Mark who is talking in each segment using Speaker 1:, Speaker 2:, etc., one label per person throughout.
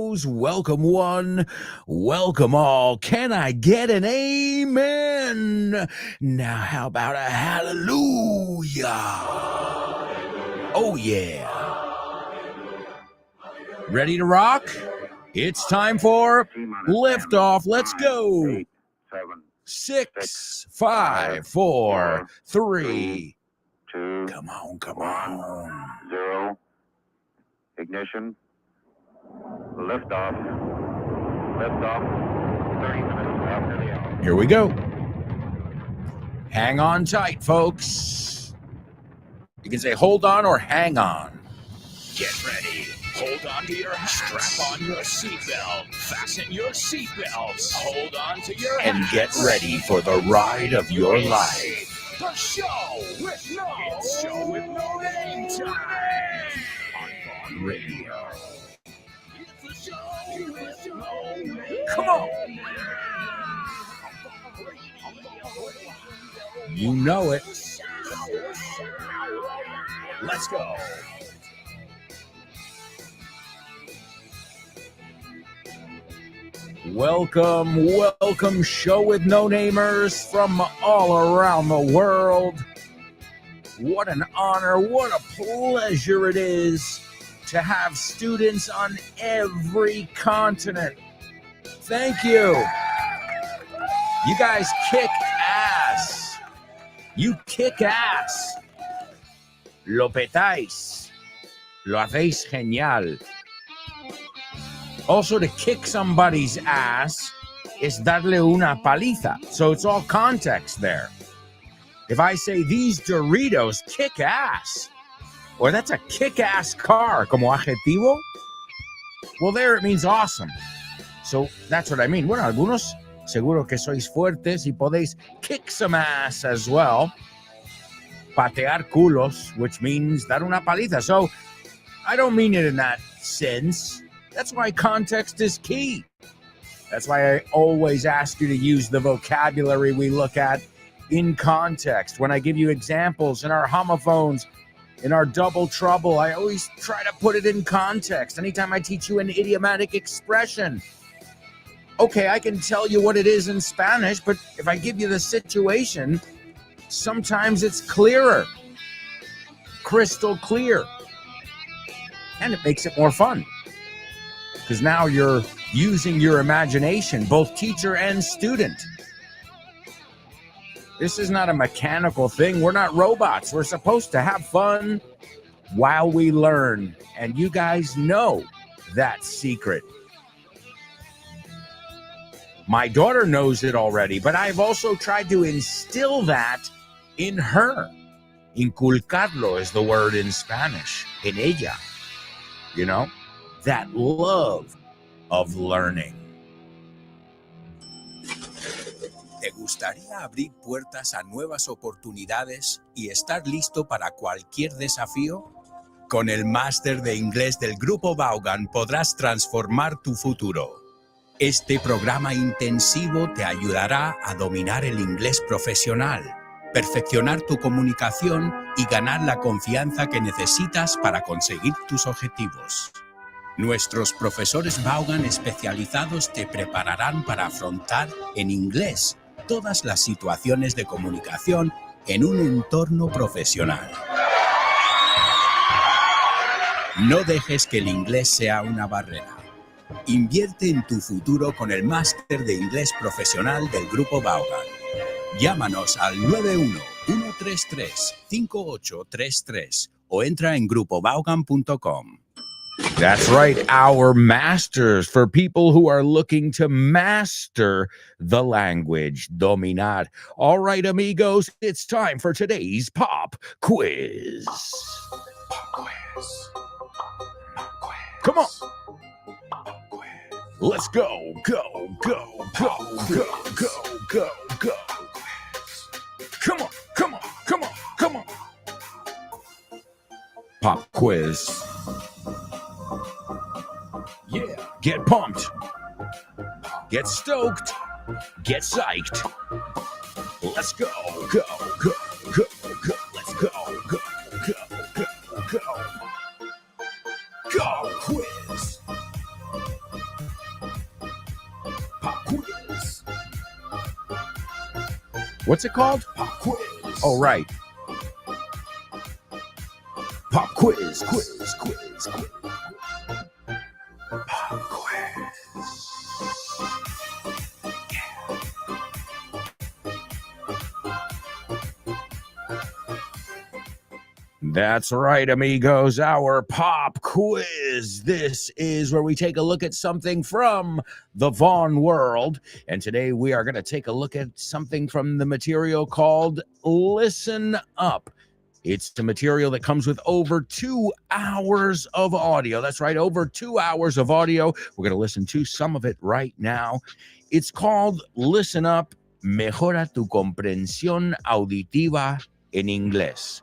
Speaker 1: amigos. Welcome one, welcome all. Can I get an amen? Now, how about a hallelujah? Oh, yeah. Ready to rock? It's time for liftoff. Let's go.
Speaker 2: 8, 7,
Speaker 1: 6, 5, 4, 3.
Speaker 2: 2,
Speaker 1: Come on.
Speaker 2: 0. Ignition. Liftoff. 30 minutes after the hour.
Speaker 1: Here we go. Hang on tight, folks. You can say hold on or hang on.
Speaker 3: Get ready. Hold on to your hats. Strap on your seatbelt. Fasten your seatbelts. Hold on to your
Speaker 1: And
Speaker 3: hats.
Speaker 1: get ready for the ride of your life.
Speaker 3: The show with no name time. On Radio. It's the show with no name.
Speaker 1: Come on. You know it.
Speaker 3: Let's go.
Speaker 1: Welcome, show with no-namers from all around the world. What an honor, what a pleasure it is to have students on every continent. Thank you. You guys kick ass. You kick ass. Lo petáis. Lo hacéis genial. Also, to kick somebody's ass is darle una paliza. So it's all context there. If I say these Doritos kick ass, or that's a kick-ass car como adjetivo, well, there it means awesome. So that's what I mean. Bueno, algunos seguro que sois fuertes y podéis kick some ass as well. Patear culos, which means dar una paliza. So I don't mean it in that sense. That's why context is key. That's why I always ask you to use the vocabulary we look at in context. When I give you examples in our homophones, in our double trouble, I always try to put it in context. Anytime I teach you an idiomatic expression, okay, I can tell you what it is in Spanish, but if I give you the situation, sometimes it's clearer, crystal clear, and it makes it more fun. Because now you're using your imagination, both teacher and student. This is not a mechanical thing. We're not robots. We're supposed to have fun while we learn. And you guys know that secret. My daughter knows it already, but I've also tried to instill that in her. Inculcarlo is the word in Spanish, en ella. You know? That love of learning.
Speaker 4: ¿Te gustaría abrir puertas a nuevas oportunidades y estar listo para cualquier desafío? Con el máster de inglés del Grupo Vaughan podrás transformar tu futuro. Este programa intensivo te ayudará a dominar el inglés profesional, perfeccionar tu comunicación y ganar la confianza que necesitas para conseguir tus objetivos. Nuestros profesores Vaughan especializados te prepararán para afrontar en inglés todas las situaciones de comunicación en un entorno profesional. No dejes que el inglés sea una barrera. Invierte en tu futuro con el máster de inglés profesional del Grupo Vaughan. Llámanos al 91-133-5833 o entra en grupovaughan.com.
Speaker 1: That's right, our masters, for people who are looking to master the language, dominar. All right, amigos, it's time for today's pop quiz.
Speaker 4: Pop quiz. Pop quiz.
Speaker 1: Come on.
Speaker 4: Pop quiz.
Speaker 1: Let's go. Come on. Pop quiz. Yeah, get pumped. Get stoked. Get psyched. Let's go. Let's go. Go quiz. What's it called?
Speaker 3: Pop quiz.
Speaker 1: Oh, right.
Speaker 3: Pop quiz. Quiz.
Speaker 1: Pop quiz. That's right, amigos, our pop quiz. This is where we take a look at something from the Vaughn world. And today we are going to take a look at something from the material called Listen Up. It's the material that comes with over 2 hours of audio. That's right, over 2 hours of audio. We're going to listen to some of it right now. It's called Listen Up, Mejora tu comprensión auditiva en inglés.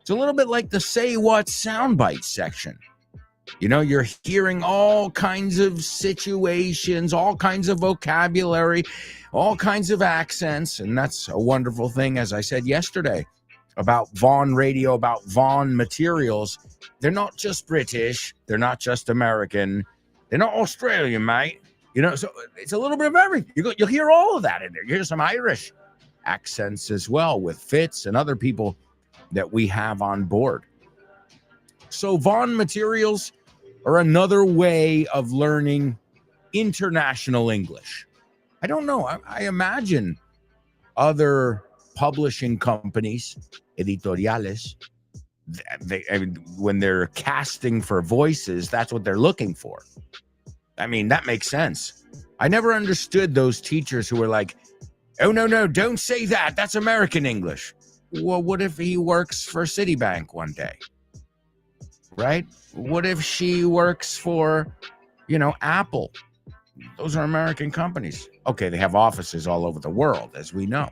Speaker 1: It's a little bit like the Say What soundbite section. You know, you're hearing all kinds of situations, all kinds of vocabulary, all kinds of accents, and that's a wonderful thing, as I said yesterday, about Vaughn Radio, about Vaughn materials. They're not just British, they're not just American, they're not Australian, mate. You know, so it's a little bit of everything. You'll hear all of that in there. You hear some Irish accents as well with Fitz and other people that we have on board. So Vaughn materials are another way of learning international English. I don't know. I imagine other publishing companies, editoriales, when they're casting for voices, that's what they're looking for. I mean, that makes sense. I never understood those teachers who were like, oh, no, don't say that. That's American English. Well, what if he works for Citibank one day? Right? What if she works for, Apple? Those are American companies. Okay, they have offices all over the world, as we know.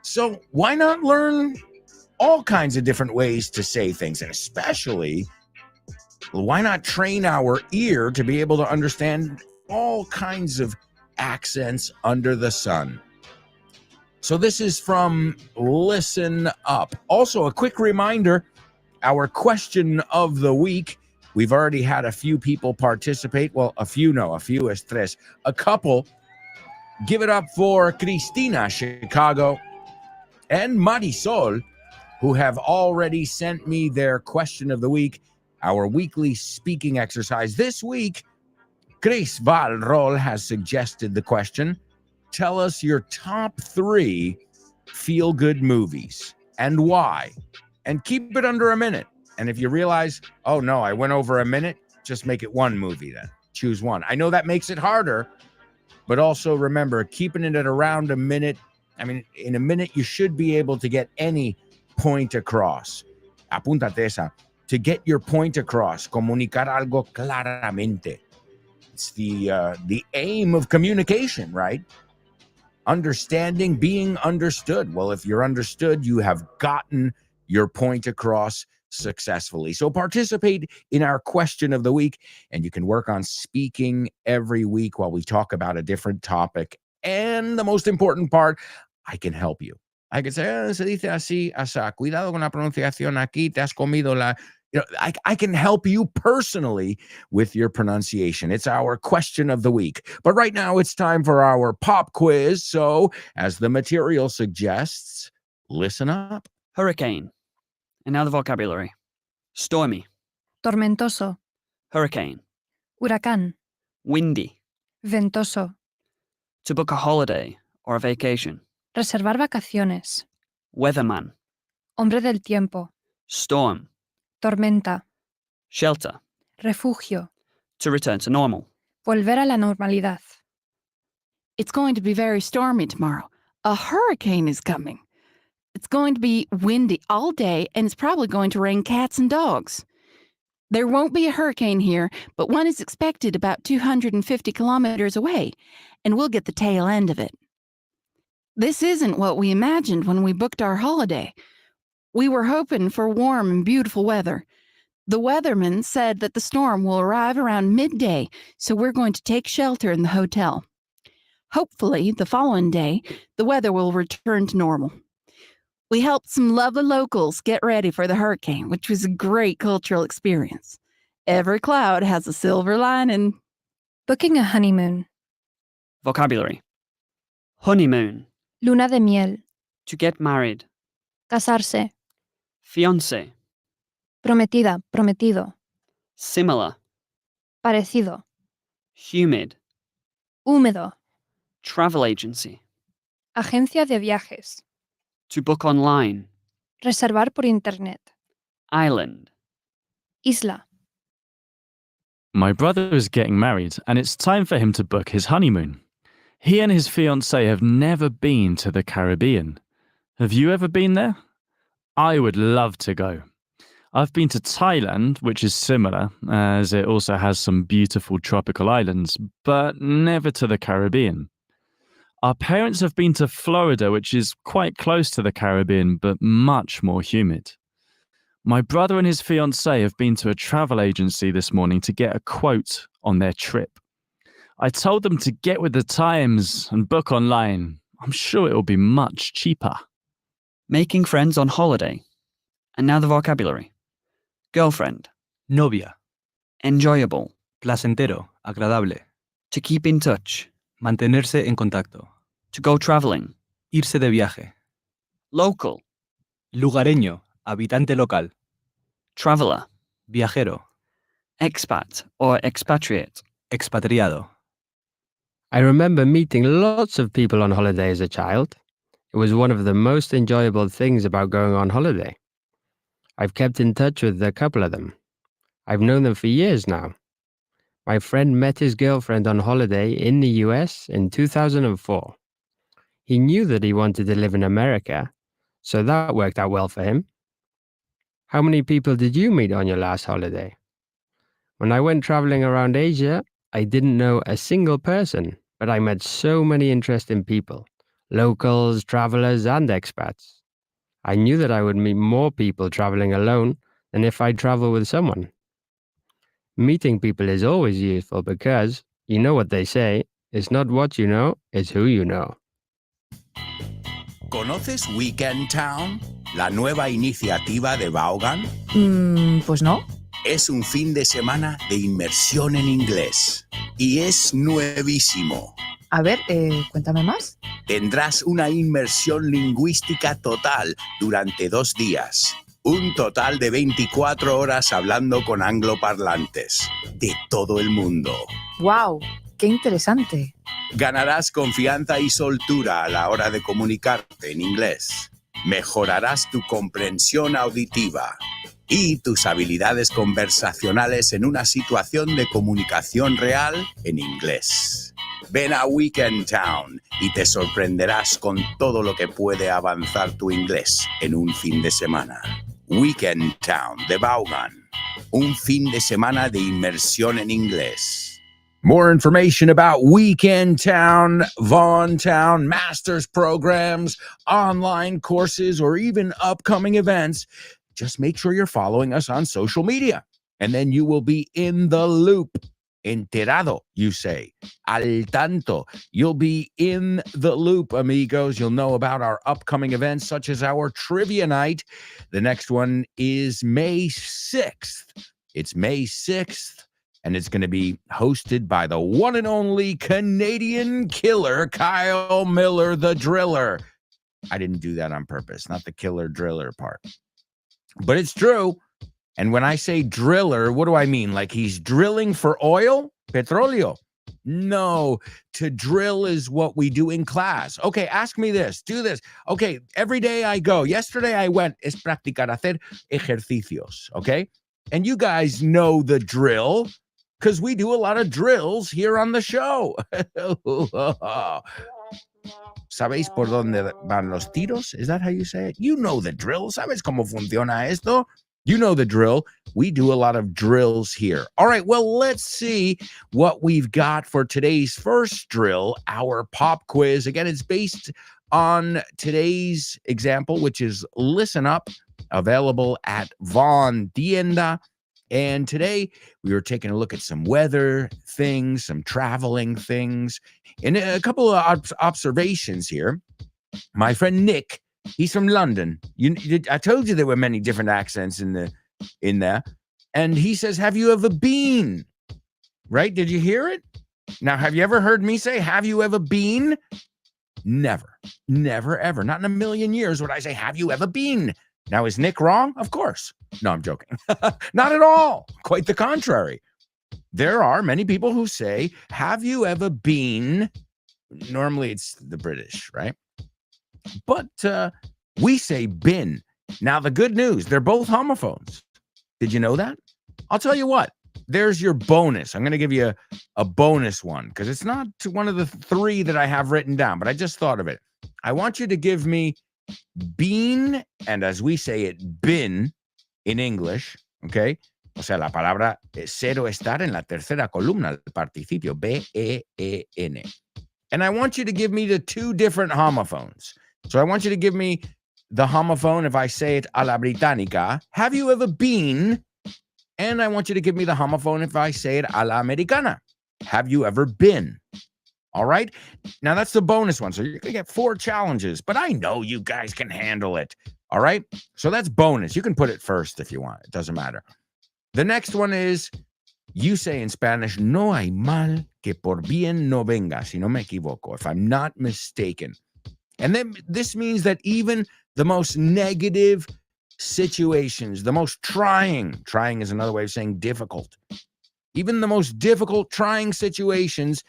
Speaker 1: So why not learn all kinds of different ways to say things? And especially, why not train our ear to be able to understand all kinds of accents under the sun? So this is from Listen Up. Also, a quick reminder, our question of the week. We've already had a few people participate. Well, a few es tres. A couple. Give it up for Cristina, Chicago, and Marisol, who have already sent me their question of the week, our weekly speaking exercise. This week, Chris Valrol has suggested the question: tell us your top 3 feel-good movies and why. And keep it under a minute. And if you realize, oh no, I went over a minute, just make it one movie then. Choose one. I know that makes it harder, but also remember, keeping it at around a minute. I mean, in a minute, you should be able to get any point across. Apúntate esa. To get your point across, comunicar algo claramente. It's the aim of communication, right? Understanding, being understood. Well, if you're understood, you have gotten your point across successfully. So participate in our question of the week, and you can work on speaking every week while we talk about a different topic. And the most important part, I can help you. I can say, se dice así, asá. Cuidado con la pronunciación aquí, te has comido la... I can help you personally with your pronunciation. It's our question of the week. But right now it's time for our pop quiz. So as the material suggests, listen up.
Speaker 5: Hurricane. And now the vocabulary. Stormy.
Speaker 6: Tormentoso,
Speaker 5: Hurricane.
Speaker 6: huracán,
Speaker 5: Windy.
Speaker 6: ventoso,
Speaker 5: To book a holiday or a vacation.
Speaker 6: reservar vacaciones,
Speaker 5: Weatherman.
Speaker 6: hombre del tiempo,
Speaker 5: Storm.
Speaker 6: tormenta,
Speaker 5: Shelter.
Speaker 6: refugio,
Speaker 5: To return to normal.
Speaker 6: volver a la normalidad.
Speaker 7: It's going to be very stormy tomorrow. A hurricane is coming. It's going to be windy all day, and it's probably going to rain cats and dogs. There won't be a hurricane here, but one is expected about 250 kilometers away, and we'll get the tail end of it. This isn't what we imagined when we booked our holiday. We were hoping for warm and beautiful weather. The weatherman said that the storm will arrive around midday, so we're going to take shelter in the hotel. Hopefully, the following day, the weather will return to normal. We helped some lovely locals get ready for the hurricane, which was a great cultural experience. Every cloud has a silver lining.
Speaker 6: Booking a honeymoon,
Speaker 5: Vocabulary. Honeymoon.
Speaker 6: Luna de miel.
Speaker 5: To get married.
Speaker 6: Casarse.
Speaker 5: Fiancé.
Speaker 6: Prometida, prometido.
Speaker 5: Similar.
Speaker 6: Parecido.
Speaker 5: Humid.
Speaker 6: Húmedo.
Speaker 5: Travel agency.
Speaker 6: Agencia de viajes.
Speaker 5: To book online.
Speaker 6: Reservar por internet.
Speaker 5: Island.
Speaker 6: Isla.
Speaker 8: My brother is getting married, and it's time for him to book his honeymoon. He and his fiancée have never been to the Caribbean. Have you ever been there? I would love to go. I've been to Thailand, which is similar, as it also has some beautiful tropical islands, but never to the Caribbean. Our parents have been to Florida, which is quite close to the Caribbean, but much more humid. My brother and his fiancée have been to a travel agency this morning to get a quote on their trip. I told them to get with the times and book online. I'm sure it will be much cheaper.
Speaker 5: Making friends on holiday. And now the vocabulary. Girlfriend.
Speaker 9: Novia,
Speaker 5: Enjoyable.
Speaker 9: placentero, agradable,
Speaker 5: To keep in touch.
Speaker 9: mantenerse en contacto,
Speaker 5: To go traveling.
Speaker 9: irse de viaje,
Speaker 5: Local.
Speaker 9: lugareño, habitante local,
Speaker 5: Traveler.
Speaker 9: viajero,
Speaker 5: Expat or expatriate.
Speaker 9: expatriado.
Speaker 10: I remember meeting lots of people on holiday as a child. It was one of the most enjoyable things about going on holiday. I've kept in touch with a couple of them. I've known them for years now. My friend met his girlfriend on holiday in the US in 2004. He knew that he wanted to live in America, so that worked out well for him. How many people did you meet on your last holiday? When I went traveling around Asia, I didn't know a single person, but I met so many interesting people, locals, travelers, and expats. I knew that I would meet more people traveling alone than if I travel with someone. Meeting people is always useful because, you know what they say, it's not what you know, it's who you know.
Speaker 4: ¿Conoces Weekend Town? La nueva iniciativa de Vaughan.
Speaker 11: Pues no.
Speaker 4: Es un fin de semana de inmersión en inglés. Y es nuevísimo.
Speaker 11: A ver, cuéntame más.
Speaker 4: Tendrás una inmersión lingüística total durante 2 días. Un total de 24 horas hablando con angloparlantes de todo el mundo.
Speaker 11: ¡Wow! ¡Qué interesante!
Speaker 4: Ganarás confianza y soltura a la hora de comunicarte en inglés. Mejorarás tu comprensión auditiva y tus habilidades conversacionales en una situación de comunicación real en inglés. Ven a Weekend Town y te sorprenderás con todo lo que puede avanzar tu inglés en un fin de semana. Weekend Town de Vaughan. Un fin de semana de inmersión en inglés.
Speaker 1: More information about Weekend Town, Vaughan Town, master's programs, online courses, or even upcoming events. Just make sure you're following us on social media, and then you will be in the loop. Enterado, you say. Al tanto. You'll be in the loop, amigos. You'll know about our upcoming events, such as our trivia night. The next one is May 6th. It's May 6th, and it's going to be hosted by the one and only Canadian killer, Kyle Miller, the driller. I didn't do that on purpose, not the killer driller part. But it's true. And when I say driller, what do I mean? Like he's drilling for oil? Petróleo? No, to drill is what we do in class. Okay, ask me this, do this. Okay, every day I go. Yesterday I went, es practicar, hacer ejercicios, okay? And you guys know the drill because we do a lot of drills here on the show. ¿Sabéis por dónde van los tiros? Is that how you say it? You know the drill. ¿Sabes cómo funciona esto? You know the drill. We do a lot of drills here. All right, well, let's see what we've got for today's first drill, our pop quiz. Again, it's based on today's example, which is Listen Up, available at Vaughan Tienda. And today we were taking a look at some weather things, some traveling things, and a couple of observations here. My friend Nick, he's from London. I told you there were many different accents in there. And he says, have you ever been? Right? Did you hear it? Now, have you ever heard me say, have you ever been? Never, never, ever, not in a million years would I say, have you ever been? Now, is Nick wrong? Of course. No, I'm joking. Not at all. Quite the contrary. There are many people who say, have you ever been? Normally it's the British, right? But we say been. Now, the good news, they're both homophones. Did you know that? I'll tell you what. There's your bonus. I'm going to give you a bonus one because it's not one of the three that I have written down, but I just thought of it. I want you to give me been, and as we say it, been in English, okay? O sea, la palabra cero estar en la tercera columna del participio, B-E-E-N. And I want you to give me the two different homophones. So I want you to give me the homophone if I say it a la británica. Have you ever been? And I want you to give me the homophone if I say it a la americana. Have you ever been? All right. Now that's the bonus one. So you're going to get 4 challenges, but I know you guys can handle it. All right. So that's bonus. You can put it first if you want. It doesn't matter. The next one is, you say in Spanish, no hay mal que por bien no venga, si no me equivoco, if I'm not mistaken. And then this means that even the most negative situations, the most trying is another way of saying difficult, even the most difficult, trying situations,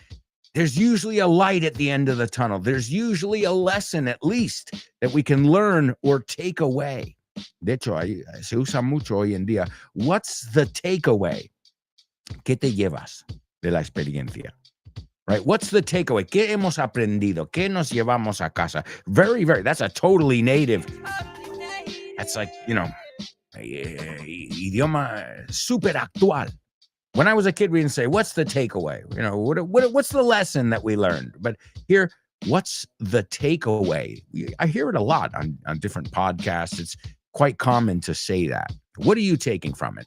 Speaker 1: there's usually a light at the end of the tunnel. There's usually a lesson, at least, that we can learn or take away. De hecho, se usa mucho hoy en día. What's the takeaway? ¿Qué te llevas de la experiencia? Right? What's the takeaway? ¿Qué hemos aprendido? ¿Qué nos llevamos a casa? Very, very, that's a totally native. That's like, idioma super actual. When I was a kid, we didn't say, what's the takeaway? What's the lesson that we learned? But here, what's the takeaway? I hear it a lot on different podcasts. It's quite common to say that. What are you taking from it?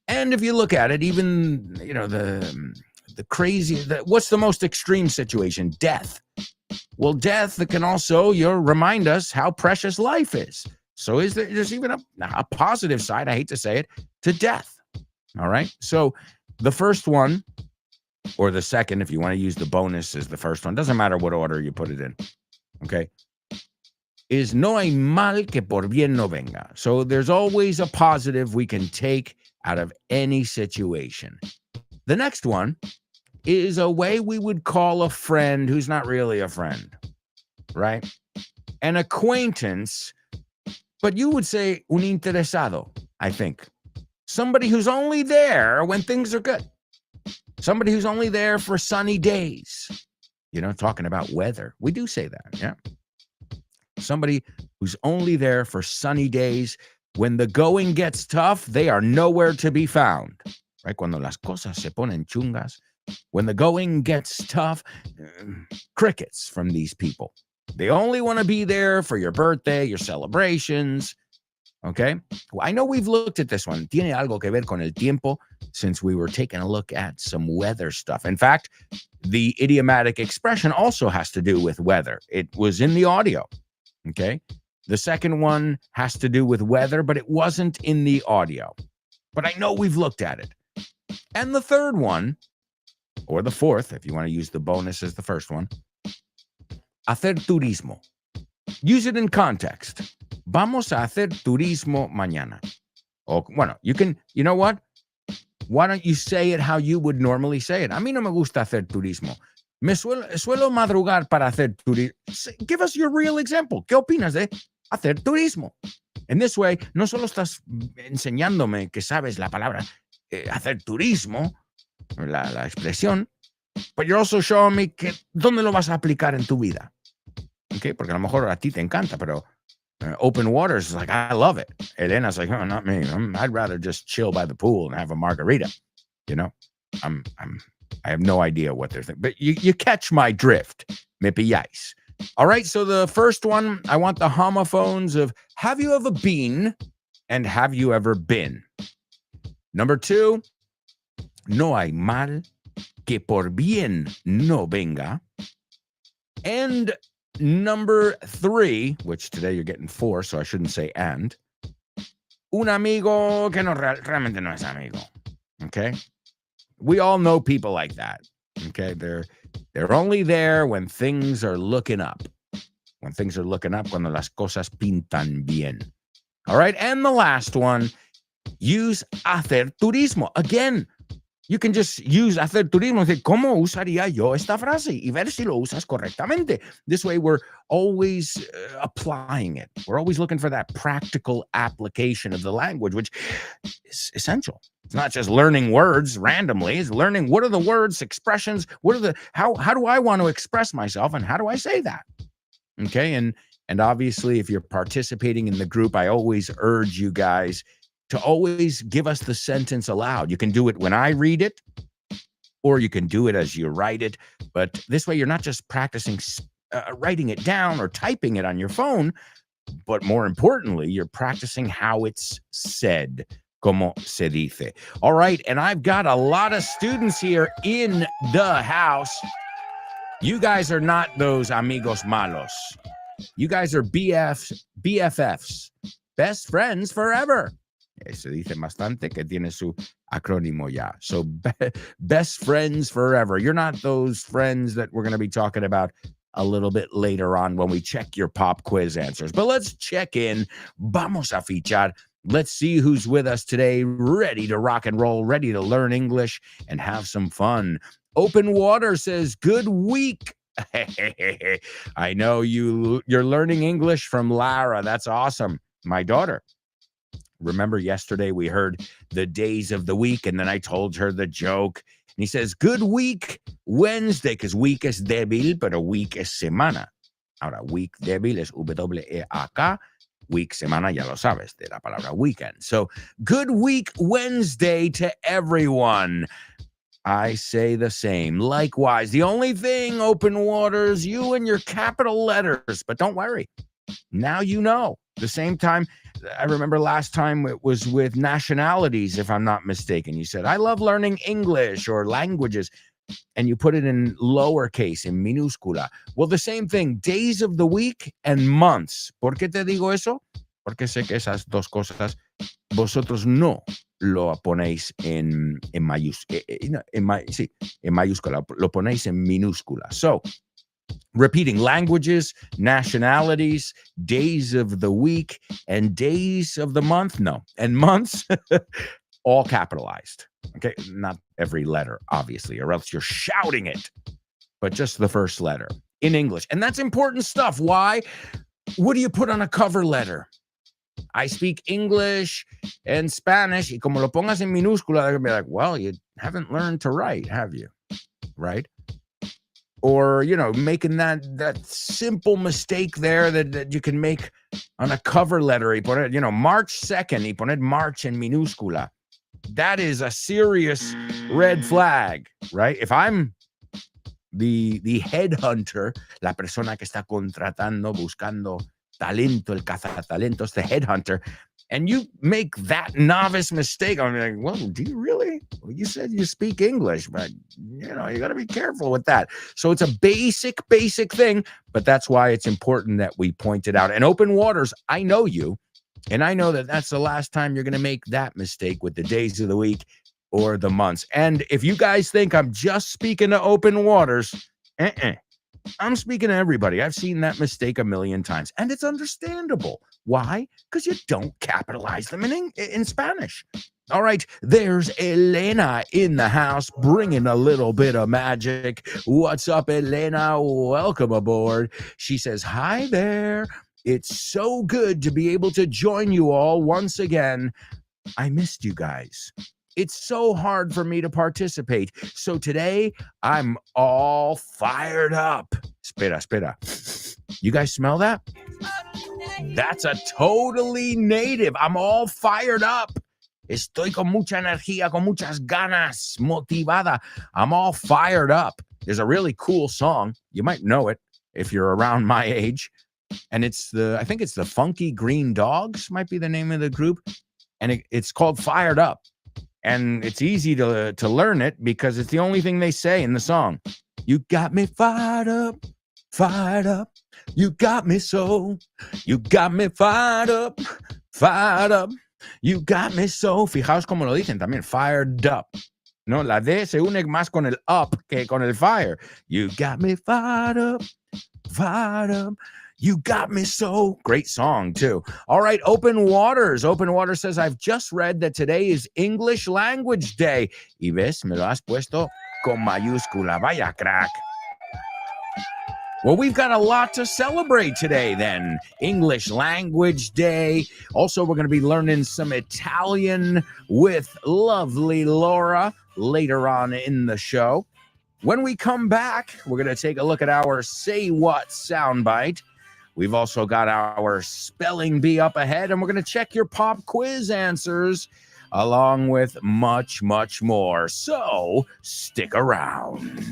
Speaker 1: And if you look at it, even, the crazy, what's the most extreme situation? Death. Well, death can also, remind us how precious life is. So there's even a positive side, I hate to say it, to death. All right. So the first one, or the second, if you want to use the bonus as the first one, doesn't matter what order you put it in. Okay. Is no hay mal que por bien no venga. So there's always a positive we can take out of any situation. The next one is a way we would call a friend who's not really a friend, right? An acquaintance, but you would say un interesado, I think. Somebody who's only there when things are good. Somebody who's only there for sunny days. Talking about weather. We do say that, yeah. Somebody who's only there for sunny days. When the going gets tough, they are nowhere to be found. Right? Cuando las cosas se ponen chungas. When the going gets tough, crickets from these people. They only want to be there for your birthday, your celebrations. Okay? Well, I know we've looked at this one. Tiene algo que ver con el tiempo, since we were taking a look at some weather stuff. In fact, the idiomatic expression also has to do with weather. It was in the audio. Okay? The second one has to do with weather, but it wasn't in the audio. But I know we've looked at it. And the third one, or the fourth, if you want to use the bonus as the first one, hacer turismo. Use it in context. Vamos a hacer turismo mañana. O, you know what? Why don't you say it how you would normally say it? A mí no me gusta hacer turismo. Suelo madrugar para hacer turismo. Give us your real example. ¿Qué opinas de hacer turismo? En this way, no solo estás enseñándome que sabes la palabra hacer turismo, la expresión, but you're also showing me que dónde lo vas a aplicar en tu vida. Okay? Porque a lo mejor a ti te encanta, pero open waters is like, I love it. Elena's like, oh, not me. I'd rather just chill by the pool and have a margarita. I have no idea what they're thinking, but you catch my drift. Me pilláis. All right. So the first one, I want the homophones of have you ever been and have you ever been? Number 2, no hay mal que por bien no venga. And number 3, which today you're getting 4, so I shouldn't say and. Un amigo que no realmente no es amigo. Okay? We all know people like that. Okay? They're only there when things are looking up. when things are looking up, cuando las cosas pintan bien. All right, and the last one, use hacer turismo. Again, you can just use hacer turismo and say, ¿cómo usaría yo esta frase? Y ver si lo usas correctamente. This way, we're always applying it. We're always looking for that practical application of the language, which is essential. It's not just learning words randomly. It's learning what are the words, expressions, how do I want to express myself, and how do I say that? Okay, and obviously, if you're participating in the group, I always urge you guys to always give us the sentence aloud. You can do it when I read it, or you can do it as you write it. But this way, you're not just practicing writing it down or typing it on your phone, but more importantly, you're practicing how it's said, como se dice. All right, and I've got a lot of students here in the house. You guys are not those amigos malos. You guys are BFFs, best friends forever. Se dice bastante que tiene su acrónimo ya. So best friends forever. You're not those friends that we're going to be talking about a little bit later on when we check your pop quiz answers. But let's check in. Vamos a fichar. Let's see who's with us today, ready to rock and roll, ready to learn English and have some fun. Open Water says, good week. I know you're learning English from Lara. That's awesome. My daughter. Remember yesterday we heard the days of the week, and then I told her the joke. And he says, good week, Wednesday, because week es débil, pero week es semana. Ahora, week débil es W-E-A-K. Week, semana, ya lo sabes, de la palabra weekend. So, good week, Wednesday to everyone. I say the same. Likewise, the only thing, Open Waters, you and your capital letters. But don't worry. Now you know. The same time, I remember last time it was with nationalities, if I'm not mistaken. You said, I love learning English or languages. And you put it in lowercase, in minúscula. Well, the same thing, days of the week and months. ¿Por qué te digo eso? Porque sé que esas dos cosas vosotros no lo ponéis en mayúscula, lo ponéis en minúscula. So, repeating, languages, nationalities, days of the week, and days of the month, no. And months, all capitalized. Okay, not every letter, obviously, or else you're shouting it, but just the first letter in English. And that's important stuff. Why? What do you put on a cover letter? I speak English and Spanish. Y como lo pongas en minúscula, they're going to be like, well, you haven't learned to write, have you? Right? Or, making that simple mistake there that you can make on a cover letter. Y poner, March 2nd, y poner March en minúscula. That is a serious red flag, right? If I'm the headhunter, la persona que está contratando, buscando talento, el cazatalentos, the headhunter, and you make that novice mistake, I'm like, well, do you really? Well, you said you speak English, but, you got to be careful with that. So it's a basic thing, but that's why it's important that we point it out. And Open Waters, I know you, and I know that that's the last time you're going to make that mistake with the days of the week or the months. And if you guys think I'm just speaking to Open Waters, I'm speaking to everybody. I've seen that mistake a million times, and it's understandable. Why? Because you don't capitalize them in Spanish. All right, there's Elena in the house bringing a little bit of magic. What's up, Elena? Welcome aboard. She says, hi there. It's so good to be able to join you all once again. I missed you guys. It's so hard for me to participate. So today, I'm all fired up. Espera. You guys smell that? That's a totally native. I'm all fired up. Estoy con mucha energía, con muchas ganas, motivada. I'm all fired up. There's a really cool song. You might know it if you're around my age. And I think it's the Funky Green Dogs might be the name of the group. And it's called Fired Up. And it's easy to learn it because it's the only thing they say in the song. You got me fired up, fired up. You got me so. You got me fired up, fired up. You got me so. Fijaos cómo lo dicen también, fired up. No, la D se une más con el up que con el fire. You got me fired up, fired up. You Got Me So. Great song, too. All right, Open Waters. Open Waters says, I've just read that today is English Language Day. Y ves, me lo has puesto con mayúscula. Vaya crack. Well, we've got a lot to celebrate today, then. English Language Day. Also, we're going to be learning some Italian with lovely Laura later on in the show. When we come back, we're going to take a look at our Say What soundbite. We've also got our spelling bee up ahead, and we're going to check your pop quiz answers, along with much, much more. So, stick around.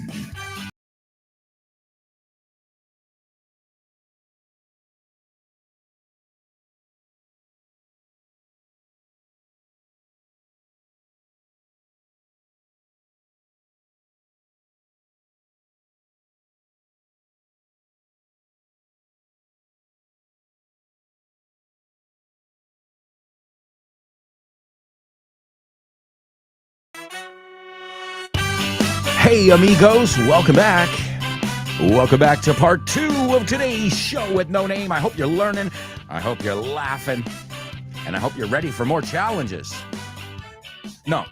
Speaker 1: Hey, amigos, welcome back. Welcome back to part 2 of today's show with No Name. I hope you're learning. I hope you're laughing. And I hope you're ready for more challenges. No,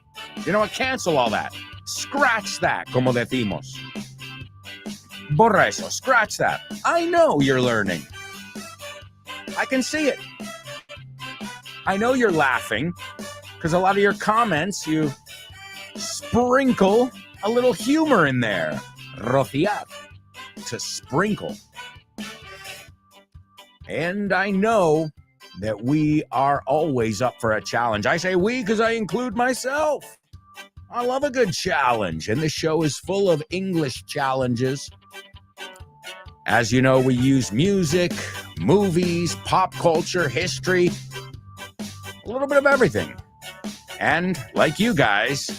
Speaker 1: you know what? Cancel all that. Scratch that, como decimos. Borra eso. Scratch that. I know you're learning. I can see it. I know you're laughing because a lot of your comments, you sprinkle a little humor in there. Rociar. To sprinkle. And I know that we are always up for a challenge. I say we because I include myself. I love a good challenge, and this show is full of English challenges. As you know, we use music, movies, pop culture, history, a little bit of everything. And like you guys,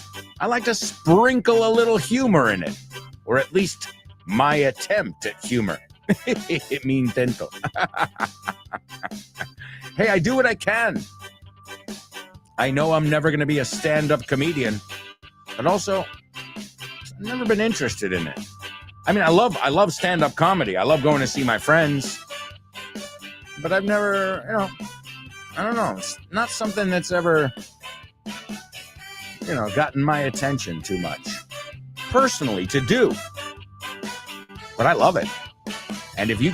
Speaker 1: I like to sprinkle a little humor in it, or at least my attempt at humor. Mi intento. Hey, I do what I can. I know I'm never going to be a stand-up comedian, but also I've never been interested in it. I mean, I love stand-up comedy. I love going to see my friends, but I've never, I don't know. It's not something that's ever, gotten my attention too much personally to do. But I love it. And if you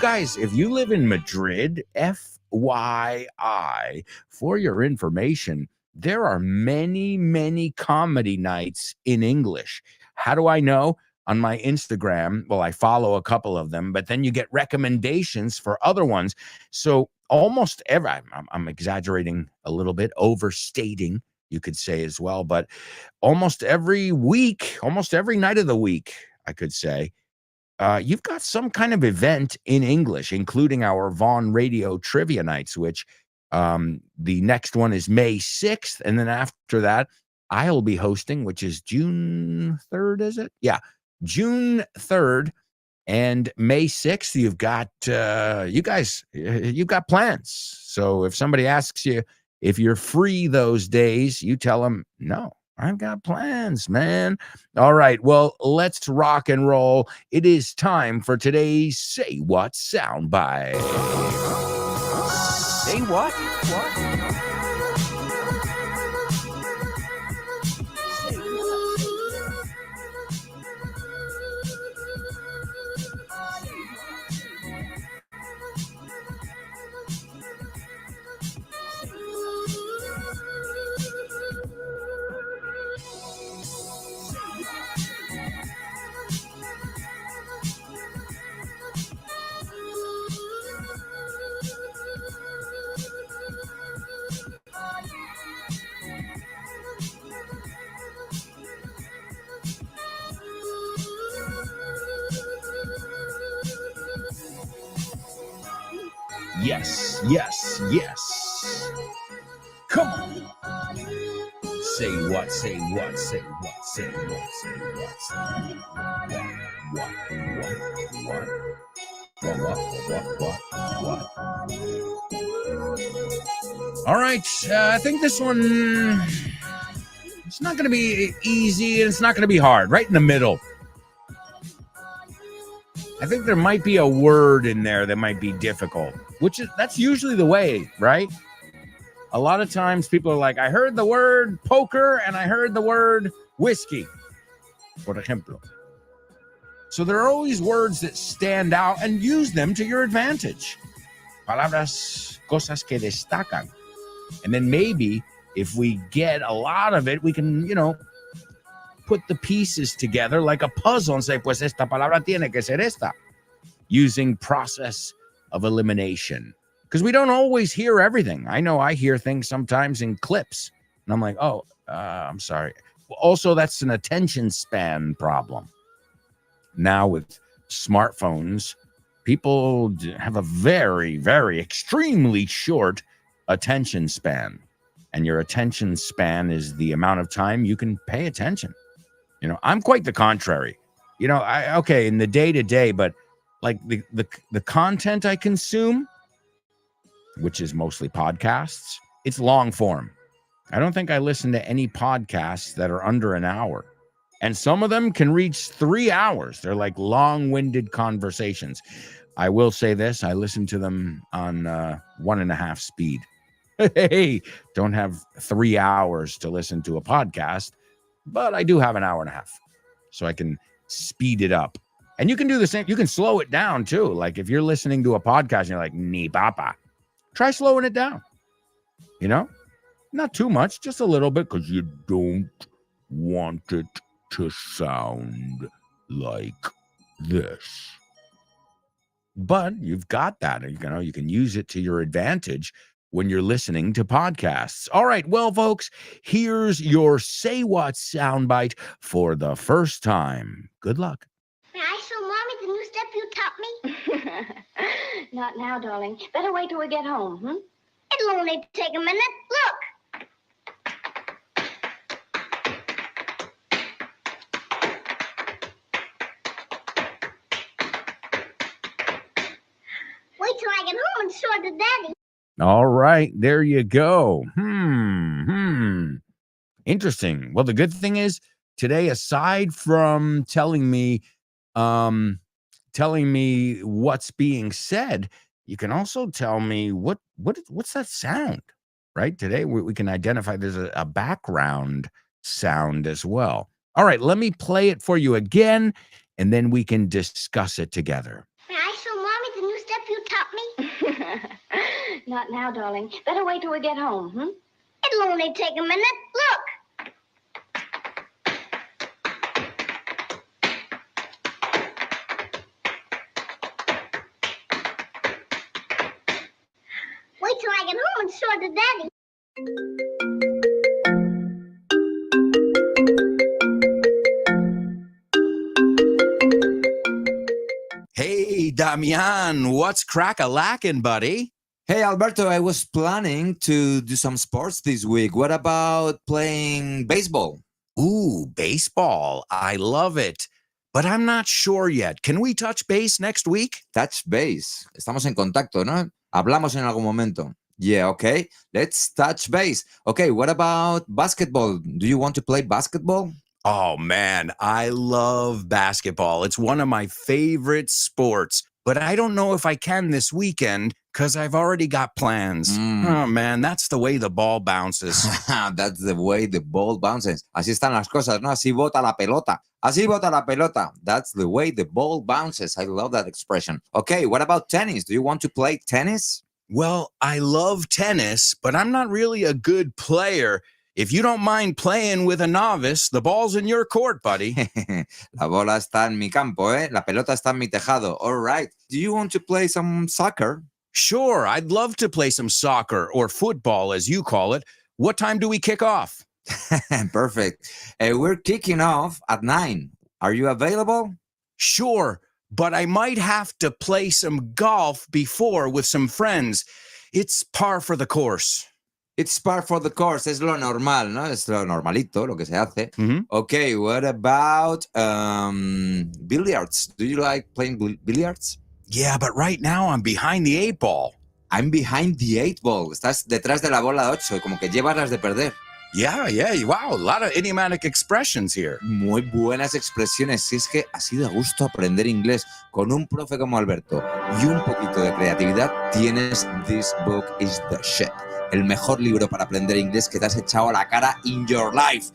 Speaker 1: live in Madrid, FYI, for your information, there are many, many comedy nights in English. How do I know? On my Instagram, well, I follow a couple of them, but then you get recommendations for other ones. So almost every, I'm exaggerating a little bit, overstating, you could say as well, but almost every week, almost every night of the week, I could say, you've got some kind of event in English, including our Vaughn Radio Trivia Nights, which the next one is May 6th. And then after that, I'll be hosting, which is June 3rd, is it? Yeah, June 3rd and May 6th. You've got, you've got plans. So if somebody asks you if you're free those days, you tell them, no, I've got plans, man. All right, well, let's rock and roll. It is time for today's Say What soundbite. Say what? What? Yes, yes, yes. Come on. Say what, say what, say what, say what, say what, say what. All right, I think this one, it's not going to be easy and it's not going to be hard. Right in the middle. I think there might be a word in there that might be difficult, that's usually the way, right? A lot of times people are like, I heard the word poker and I heard the word whiskey, por ejemplo. So there are always words that stand out and use them to your advantage. Palabras, cosas que destacan. And then maybe if we get a lot of it, we can, put the pieces together like a puzzle and say, pues esta palabra tiene que ser esta, using process of elimination. Because we don't always hear everything. I know I hear things sometimes in clips. And I'm like, I'm sorry. Also, that's an attention span problem. Now with smartphones, people have a very, very extremely short attention span. And your attention span is the amount of time you can pay attention. I'm quite the contrary. In the day-to-day, but like the content I consume, which is mostly podcasts, it's long form. I don't think I listen to any podcasts that are under an hour. And some of them can reach 3 hours. They're like long-winded conversations. I will say this, I listen to them on 1.5 speed. Hey, don't have 3 hours to listen to a podcast, but I do have an hour and a half. So I can speed it up. And you can do the same. You can slow it down too. Like if you're listening to a podcast and you're like, ni papa, try slowing it down. Not too much, just a little bit, because you don't want it to sound like this. But you've got that. You can use it to your advantage when you're listening to podcasts. All right, well, folks, here's your Say What soundbite for the first time. Good luck.
Speaker 12: May I show Mommy the new step you taught me? Not now, darling. Better wait till we get home, It'll only take a minute. Look! Wait till I get home and show it to Daddy.
Speaker 1: All right, there you go. Interesting. Well, the good thing is today, aside from telling me what's being said, you can also tell me what's that sound, right? Today we can identify there's a background sound as well. All right, let me play it for you again, and then we can discuss it together.
Speaker 12: May I show Mommy the new step you taught me? Not now, darling. Better wait till we get home, It'll only take a minute. Look! Wait till I get home and show it to Daddy.
Speaker 1: Hey, Damian, what's crack-a-lackin', buddy?
Speaker 13: Hey, Alberto, I was planning to do some sports this week. What about playing baseball?
Speaker 1: Ooh, baseball. I love it. But I'm not sure yet. Can we touch base next week?
Speaker 13: Touch base. Estamos en contacto, ¿no? Hablamos en algún momento. Yeah, okay. Let's touch base. Okay, what about basketball? Do you want to play basketball?
Speaker 1: Oh, man, I love basketball. It's one of my favorite sports. But I don't know if I can this weekend because I've already got plans. Oh, man, that's the way the ball bounces.
Speaker 13: That's the way the ball bounces. Así están las cosas, ¿no? Así bota la pelota. Así bota la pelota. That's the way the ball bounces. I love that expression. Okay, what about tennis? Do you want to play tennis?
Speaker 1: Well, I love tennis, but I'm not really a good player. If you don't mind playing with a novice, the ball's in your court, buddy.
Speaker 13: La bola está en mi campo, La pelota está en mi tejado. All right. Do you want to play some soccer?
Speaker 1: Sure, I'd love to play some soccer or football, as you call it. What time do we kick off?
Speaker 13: Perfect. We're kicking off at 9. Are you available?
Speaker 1: Sure, but I might have to play some golf before with some friends. It's par for the course.
Speaker 13: It's par for the course. Es lo normal, ¿no? Es lo normalito, lo que se hace. Okay, what about billiards? Do you like playing billiards?
Speaker 1: Yeah, but right now I'm behind the 8 ball.
Speaker 13: I'm behind the 8 ball. Estás detrás de la bola 8, como que llevas las de perder.
Speaker 1: Yeah. Wow, a lot of idiomatic expressions here.
Speaker 13: Muy buenas expresiones. Si es que así da gusto aprender inglés con un profe como Alberto y un poquito de creatividad, tienes This Book is the Shit. El mejor libro para aprender inglés que te has echado a la cara in your life.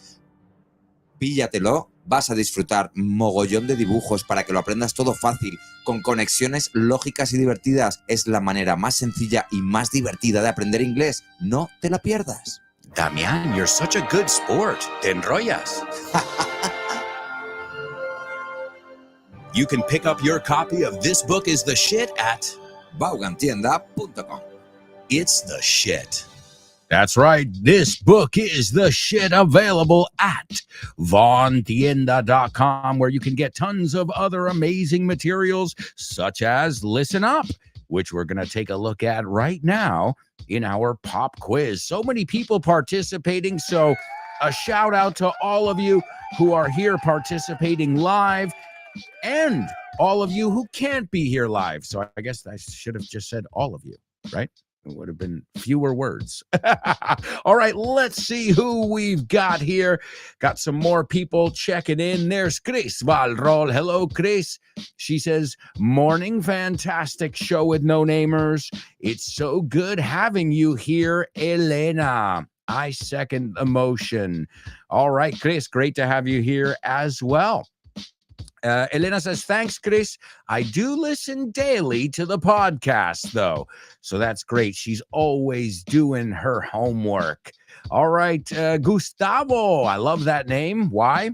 Speaker 13: Píllatelo, vas a disfrutar mogollón de dibujos para que lo aprendas todo fácil, con conexiones lógicas y divertidas. Es la manera más sencilla y más divertida de aprender inglés. No te la pierdas.
Speaker 1: Damián, you're such a good sport. Te enrollas.
Speaker 3: You can pick up your copy of This Book is the Shit at
Speaker 13: vaughantienda.com.
Speaker 3: It's the Shit.
Speaker 1: That's right. This book is the shit, available at vaughantienda.com, where you can get tons of other amazing materials, such as Listen Up, which we're going to take a look at right now in our pop quiz. So many people participating. So a shout out to all of you who are here participating live and all of you who can't be here live. So I guess I should have just said all of you, right? It would have been fewer words. All right, let's see who we've got here. Got some more people checking in. There's Chris Valrol. Hello, Chris. She says, morning, fantastic show with no-namers. It's so good having you here, Elena. I second the motion. All right, Chris, great to have you here as well. Elena says, thanks, Chris. I do listen daily to the podcast, though. So that's great. She's always doing her homework. All right, Gustavo. I love that name. Why?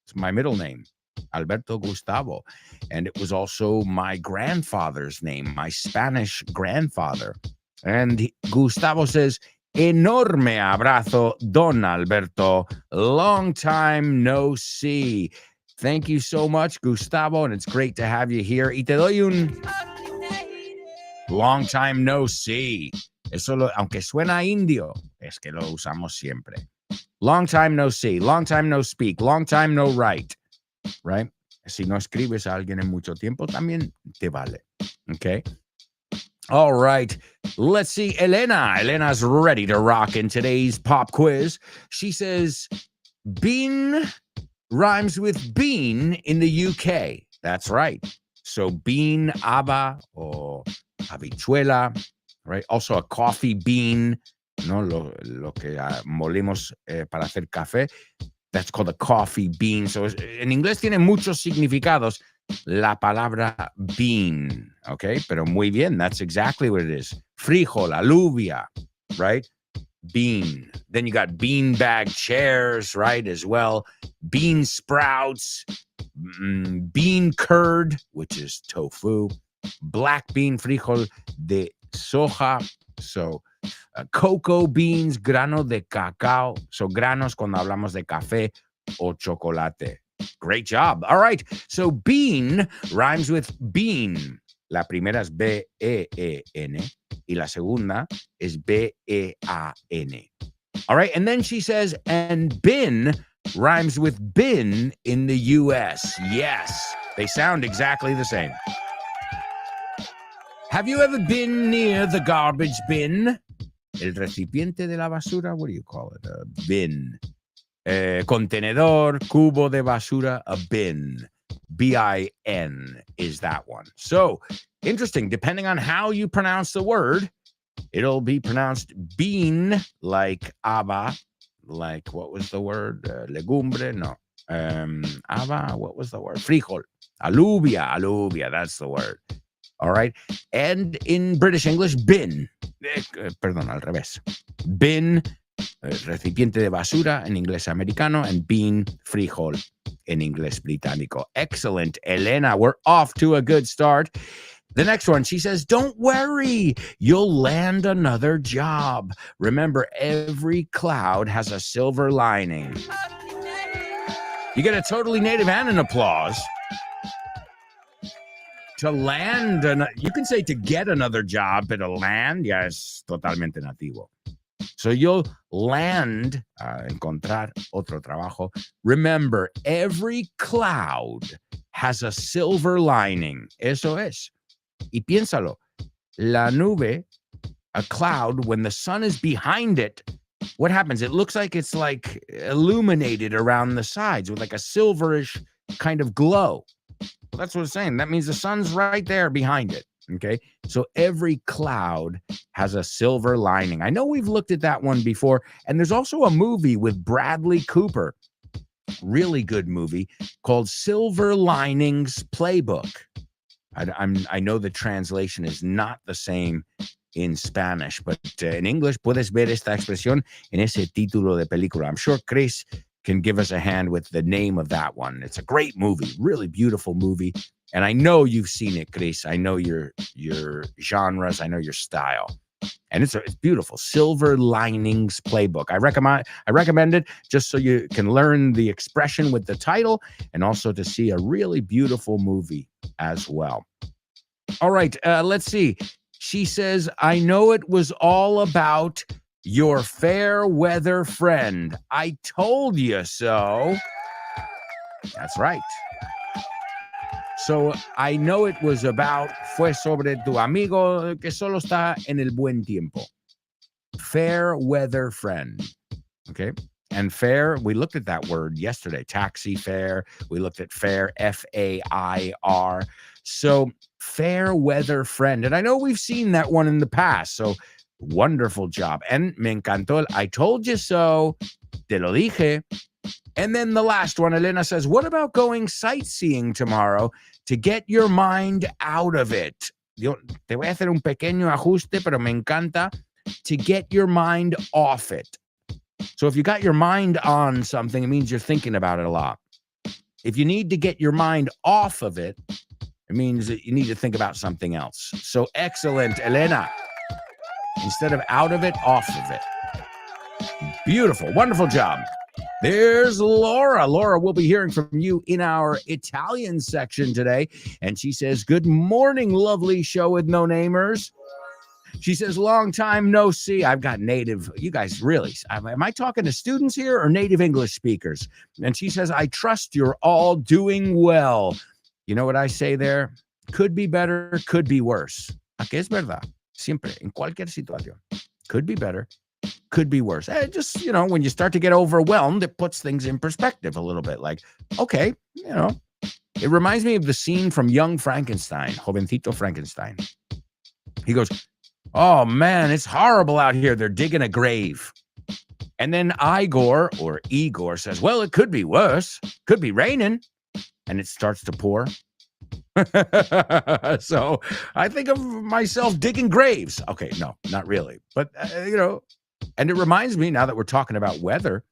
Speaker 1: It's my middle name, Alberto Gustavo. And it was also my grandfather's name, my Spanish grandfather. And Gustavo says, enorme abrazo, Don Alberto. Long time no see. Thank you so much, Gustavo, and it's great to have you here. Y te doy un long time no see. Eso aunque suena indio, es que lo usamos siempre. Long time no see, long time no speak, long time no write, right? Si no escribes a alguien en mucho tiempo, también te vale, okay? All right, let's see. Elena's ready to rock in today's pop quiz. She says, bean rhymes with bean in the UK. That's right. So bean, haba, or habichuela, right? Also a coffee bean, no lo que molemos para hacer café. That's called a coffee bean. So en inglés tiene muchos significados la palabra bean, okay? Pero muy bien, that's exactly what it is. Frijol, alubia, right? Bean. Then you got bean bag chairs, right, as well. Bean sprouts, bean curd, which is tofu, black bean, frijol de soja, so cocoa beans, grano de cacao, so granos cuando hablamos de café o chocolate. Great job. All right, so bean rhymes with bean. La primera es B-E-E-N y la segunda es B-E-A-N. All right, and then she says, and bin rhymes with bin in the U.S. Yes, they sound exactly the same. Have you ever been near the garbage bin? El recipiente de la basura, what do you call it? A bin. Contenedor, cubo de basura, a bin. B-I-N is that one. So, interesting. Depending on how you pronounce the word, it'll be pronounced bean, like haba, like, what was the word? Legumbre? No. Haba, what was the word? Frijol. Alubia, that's the word. All right. And in British English, bin. Perdón, al revés. Bin, recipiente de basura en inglés americano, and bean, frijol en inglés británico. Excellent, Elena. We're off to a good start. The next one, she says, don't worry, you'll land another job. Remember, every cloud has a silver lining. You get a totally native and an applause. To land, you can say to get another job, but to land, ya es totalmente nativo. So you'll land, encontrar otro trabajo. Remember, every cloud has a silver lining. Eso es. Y piénsalo, la nube, a cloud, when the sun is behind it, what happens? It looks like it's like illuminated around the sides with like a silverish kind of glow. Well, that's what it's saying. That means the sun's right there behind it. Okay. So every cloud has a silver lining. I know we've looked at that one before. And there's also a movie with Bradley Cooper, really good movie called Silver Linings Playbook. I know the translation is not the same in Spanish, but in English, puedes ver esta expresión en ese título de película. I'm sure Chris can give us a hand with the name of that one. It's a great movie, really beautiful movie. And I know you've seen it, Chris. I know your genres. I know your style. And it's beautiful. Silver Linings Playbook. I recommend it just so you can learn the expression with the title and also to see a really beautiful movie as well. All right, let's see. She says, I know it was all about your fair weather friend. I told you so. That's right. So I know it was about, fue sobre tu amigo que solo está en el buen tiempo. Fair weather friend. Okay. And fair, we looked at that word yesterday, taxi fare. We looked at fair, F-A-I-R. So fair weather friend. And I know we've seen that one in the past. So wonderful job. And me encantó. I told you so. Te lo dije. And then the last one, Elena says, what about going sightseeing tomorrow to get your mind out of it? Yo te voy a hacer un pequeño ajuste, pero me encanta. To get your mind off it. So if you got your mind on something, it means you're thinking about it a lot. If you need to get your mind off of it, it means that you need to think about something else. So excellent, Elena. Instead of out of it, off of it. Beautiful. Wonderful job. There's Laura. Laura, we'll be hearing from you in our Italian section today. And she says, good morning, lovely show with no namers. She says, long time no see. I've got native, you guys really, am I talking to students here or native English speakers? And she says, I trust you're all doing well. You know what I say there? Could be better, could be worse. Aquí es verdad. Siempre, en cualquier situación. Could be better, could be worse. Just, when you start to get overwhelmed, it puts things in perspective a little bit. Like, okay, it reminds me of the scene from Young Frankenstein, Jovencito Frankenstein. He goes, oh man, it's horrible out here. They're digging a grave. And then Igor says, well, it could be worse. Could be raining. And it starts to pour. So I think of myself digging graves. Okay, no, not really. But, and it reminds me, now that we're talking about weather,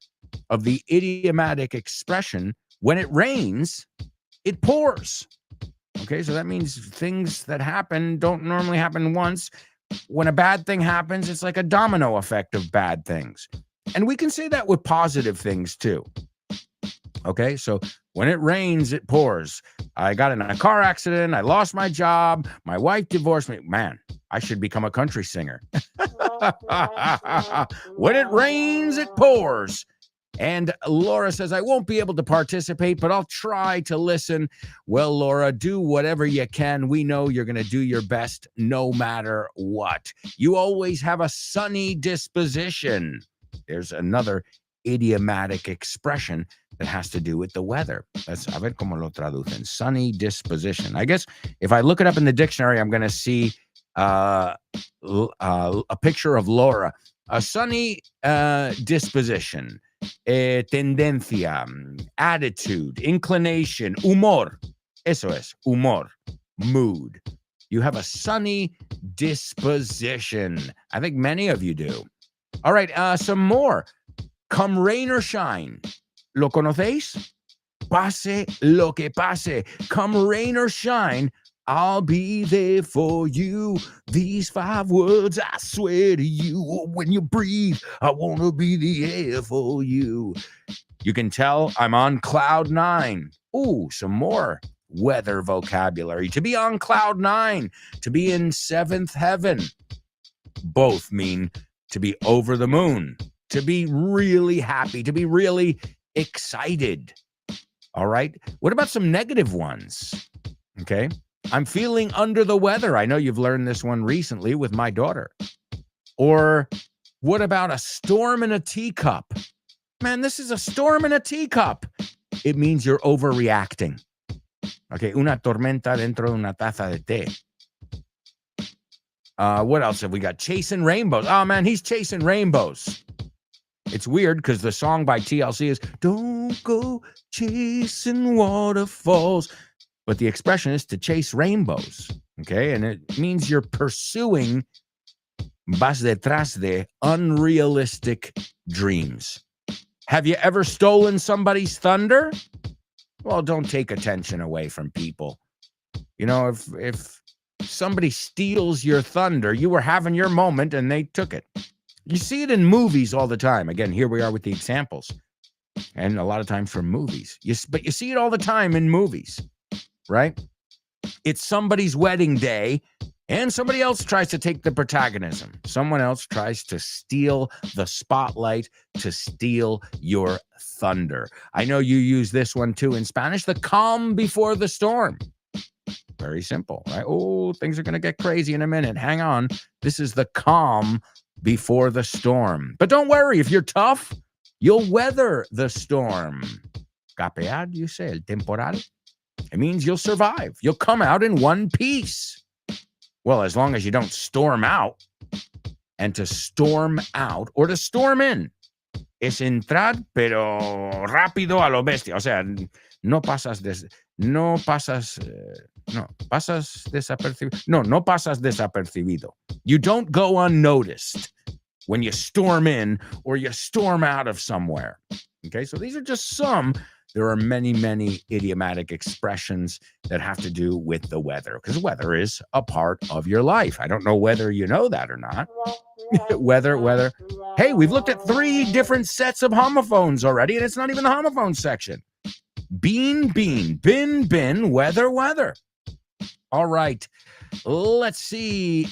Speaker 1: of the idiomatic expression, when it rains, it pours. Okay, so that means things that happen don't normally happen once. When a bad thing happens, it's like a domino effect of bad things. And we can say that with positive things too. Okay, so when it rains, it pours. I got in a car accident. I lost my job. My wife divorced me. Man, I should become a country singer. When it rains, it pours. And Laura says, I won't be able to participate, but I'll try to listen. Well, Laura, do whatever you can. We know you're going to do your best no matter what. You always have a sunny disposition. There's another idiomatic expression that has to do with the weather. Let's a ver cómo lo traducen. Sunny disposition. I guess if I look it up in the dictionary, I'm going to see a picture of Laura. A sunny disposition. Tendencia, attitude, inclination, humor. Eso es, humor, mood. You have a sunny disposition. I think many of you do. All right, some more. Come rain or shine. ¿Lo conocéis? Pase lo que pase. Come rain or shine, I'll be there for you. These 5 words, I swear to you. When you breathe, I want to be the air for you. You can tell I'm on cloud 9. Ooh, some more weather vocabulary. To be on cloud 9, to be in 7th heaven. Both mean to be over the moon, to be really happy, to be really excited. All right. What about some negative ones? Okay. I'm feeling under the weather. I know you've learned this one recently with my daughter. Or What about a storm in a teacup? Man, this is a storm in a teacup. It means you're overreacting. Okay, una tormenta dentro de una taza de té. What else have we got? Chasing rainbows. Oh, man, he's chasing rainbows. It's weird because the song by TLC is, don't go chasing waterfalls. But the expression is to chase rainbows. Okay, and it means you're pursuing vas detrás de unrealistic dreams. Have you ever stolen somebody's thunder? Well, don't take attention away from people. You know, if somebody steals your thunder, you were having your moment and they took it. You see it in movies all the time. Again, here we are with the examples. And a lot of times from movies. But you see it all the time in movies, right? It's somebody's wedding day and somebody else tries to take the protagonism. Someone else tries to steal the spotlight, to steal your thunder. I know you use this one too in Spanish, the calm before the storm. Very simple, right? Oh, things are going to get crazy in a minute. Hang on. This is the calm before the storm. But don't worry, if you're tough, you'll weather the storm. Capear, you say, el temporal. It means you'll survive. You'll come out in one piece. Well, as long as you don't storm out. And to storm out or to storm in es entrar, pero rápido a lo bestia. O sea, no pasas desapercibido. You don't go unnoticed when you storm in or you storm out of somewhere. Okay, so these are just some. There are many, many idiomatic expressions that have to do with the weather, because weather is a part of your life. I don't know whether you know that or not. Weather. Hey, we've looked at 3 different sets of homophones already, and it's not even the homophone section. Bean, bin, weather. All right. Let's see.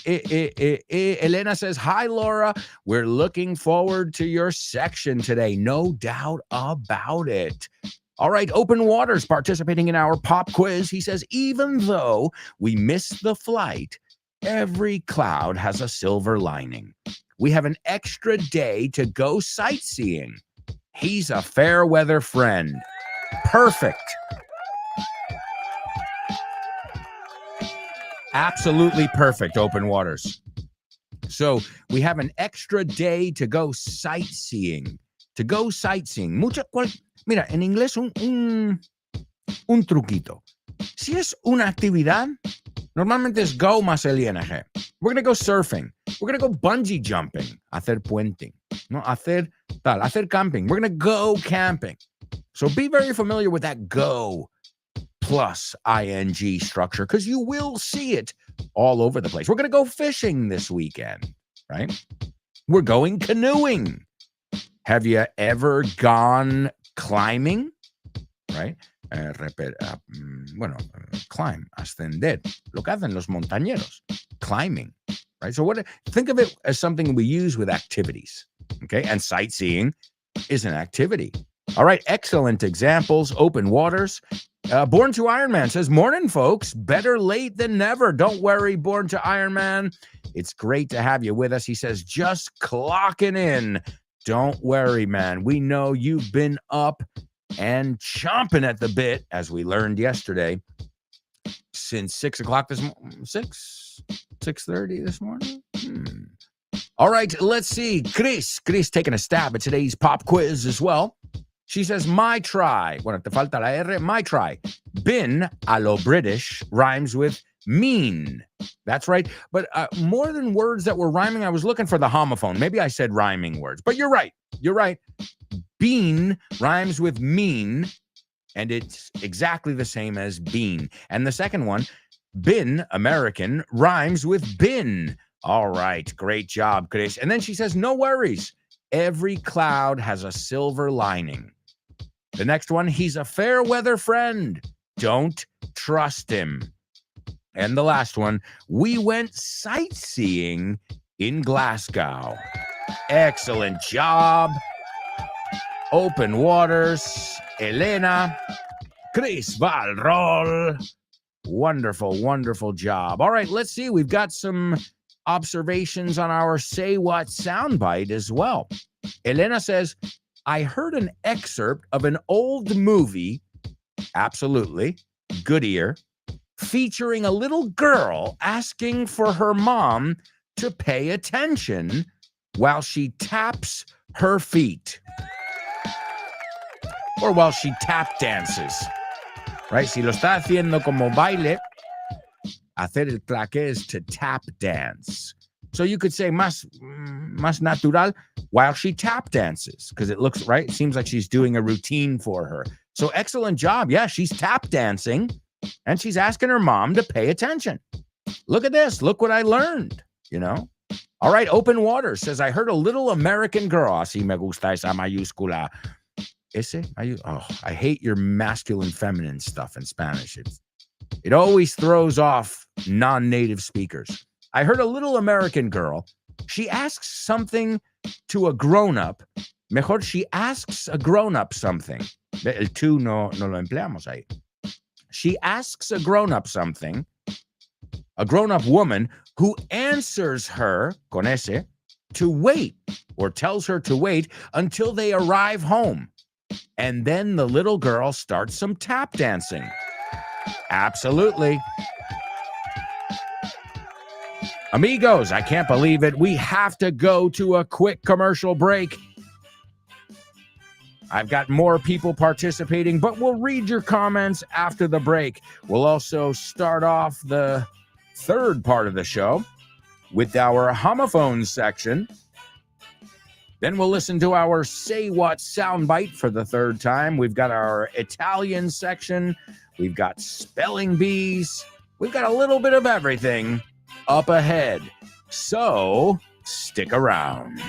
Speaker 1: Elena says, hi, Laura. We're looking forward to your section today. No doubt about it. All right, Open Waters participating in our pop quiz. He says, even though we missed the flight, every cloud has a silver lining. We have an extra day to go sightseeing. He's a fair weather friend. Perfect. Absolutely perfect, Open Waters. So we have an extra day to go sightseeing. Mira, en inglés un truquito. Si es una actividad, normalmente es go más el ing. We're going to go surfing. We're going to go bungee jumping. Hacer puenting. No, hacer camping. We're going to go camping. So be very familiar with that go plus ing structure, because you will see it all over the place. We're going to go fishing this weekend, right? We're going canoeing. Have you ever gone climbing? Right? Climb, ascender. Lo que hacen los montañeros. Climbing. Right? So think of it as something we use with activities. Okay? And sightseeing is an activity. All right, excellent examples. Open Waters. Born to Iron Man says, morning, folks. Better late than never. Don't worry, Born to Iron Man. It's great to have you with us. He says, just clocking in. Don't worry, man. We know you've been up and chomping at the bit, as we learned yesterday, since 6 o'clock this morning. 6:30 this morning? All right, let's see. Chris taking a stab at today's pop quiz as well. She says, my try. Bueno, te falta la R. My try. Been a lo British rhymes with mean. That's right. But more than words that were rhyming, I was looking for the homophone. Maybe I said rhyming words. But you're right. Bean rhymes with mean, and it's exactly the same as bean. And the second one, been, American, rhymes with bin. All right. Great job, Chris. And then she says, no worries. Every cloud has a silver lining. The next one, he's a fair weather friend. Don't trust him. And the last one, we went sightseeing in Glasgow. Excellent job. Open Waters, Elena, Chris Valrol. Wonderful, wonderful job. All right, let's see. We've got some observations on our Say What soundbite as well. Elena says, I heard an excerpt of an old movie, absolutely, good ear, featuring a little girl asking for her mom to pay attention while she taps her feet. Or while she tap dances. Right? Si lo está haciendo como baile, hacer el claqué is to tap dance. So you could say más natural while she tap dances, because it looks right. It seems like she's doing a routine for her. So excellent job. Yeah, she's tap dancing and she's asking her mom to pay attention. Look at this. Look what I learned, you know? All right, Open Water says, I heard a little American girl. Así me gusta esa mayúscula. Ese? I hate your masculine feminine stuff in Spanish. It always throws off non-native speakers. I heard a little American girl. She asks something to a grown-up. Mejor, she asks a grown-up something. El tú no lo empleamos ahí. She asks a grown-up something, a grown-up woman who answers her, con ese, to wait, or tells her to wait until they arrive home. And then the little girl starts some tap dancing. Absolutely. Amigos, I can't believe it. We have to go to a quick commercial break. I've got more people participating, but we'll read your comments after the break. We'll also start off the third part of the show with our homophones section. Then we'll listen to our Say What soundbite for the third time. We've got our Italian section. We've got spelling bees. We've got a little bit of everything up ahead. So stick around.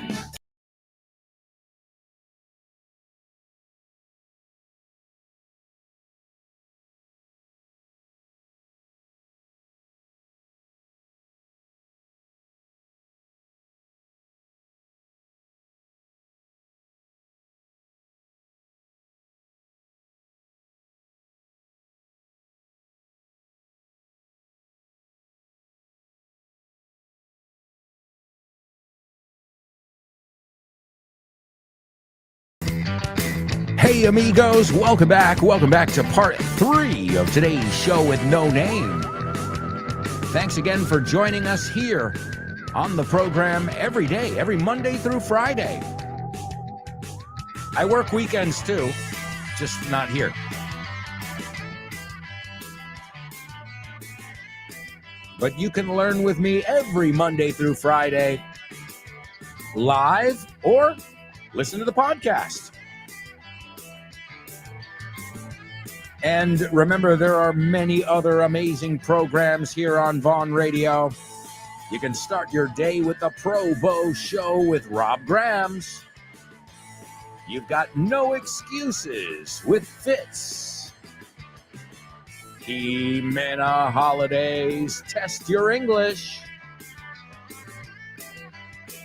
Speaker 1: Hey amigos, welcome back to part 3 of today's show with no name. Thanks again for joining us here on the program every day, every Monday through Friday. I work weekends too, just not here. But you can learn with me every Monday through Friday, live or listen to the podcast. And remember, there are many other amazing programs here on Vaughn Radio. You can start your day with the Pro Bow Show with Rob Grams. You've got No Excuses with Fitz. Jimena Holidays, Test Your English.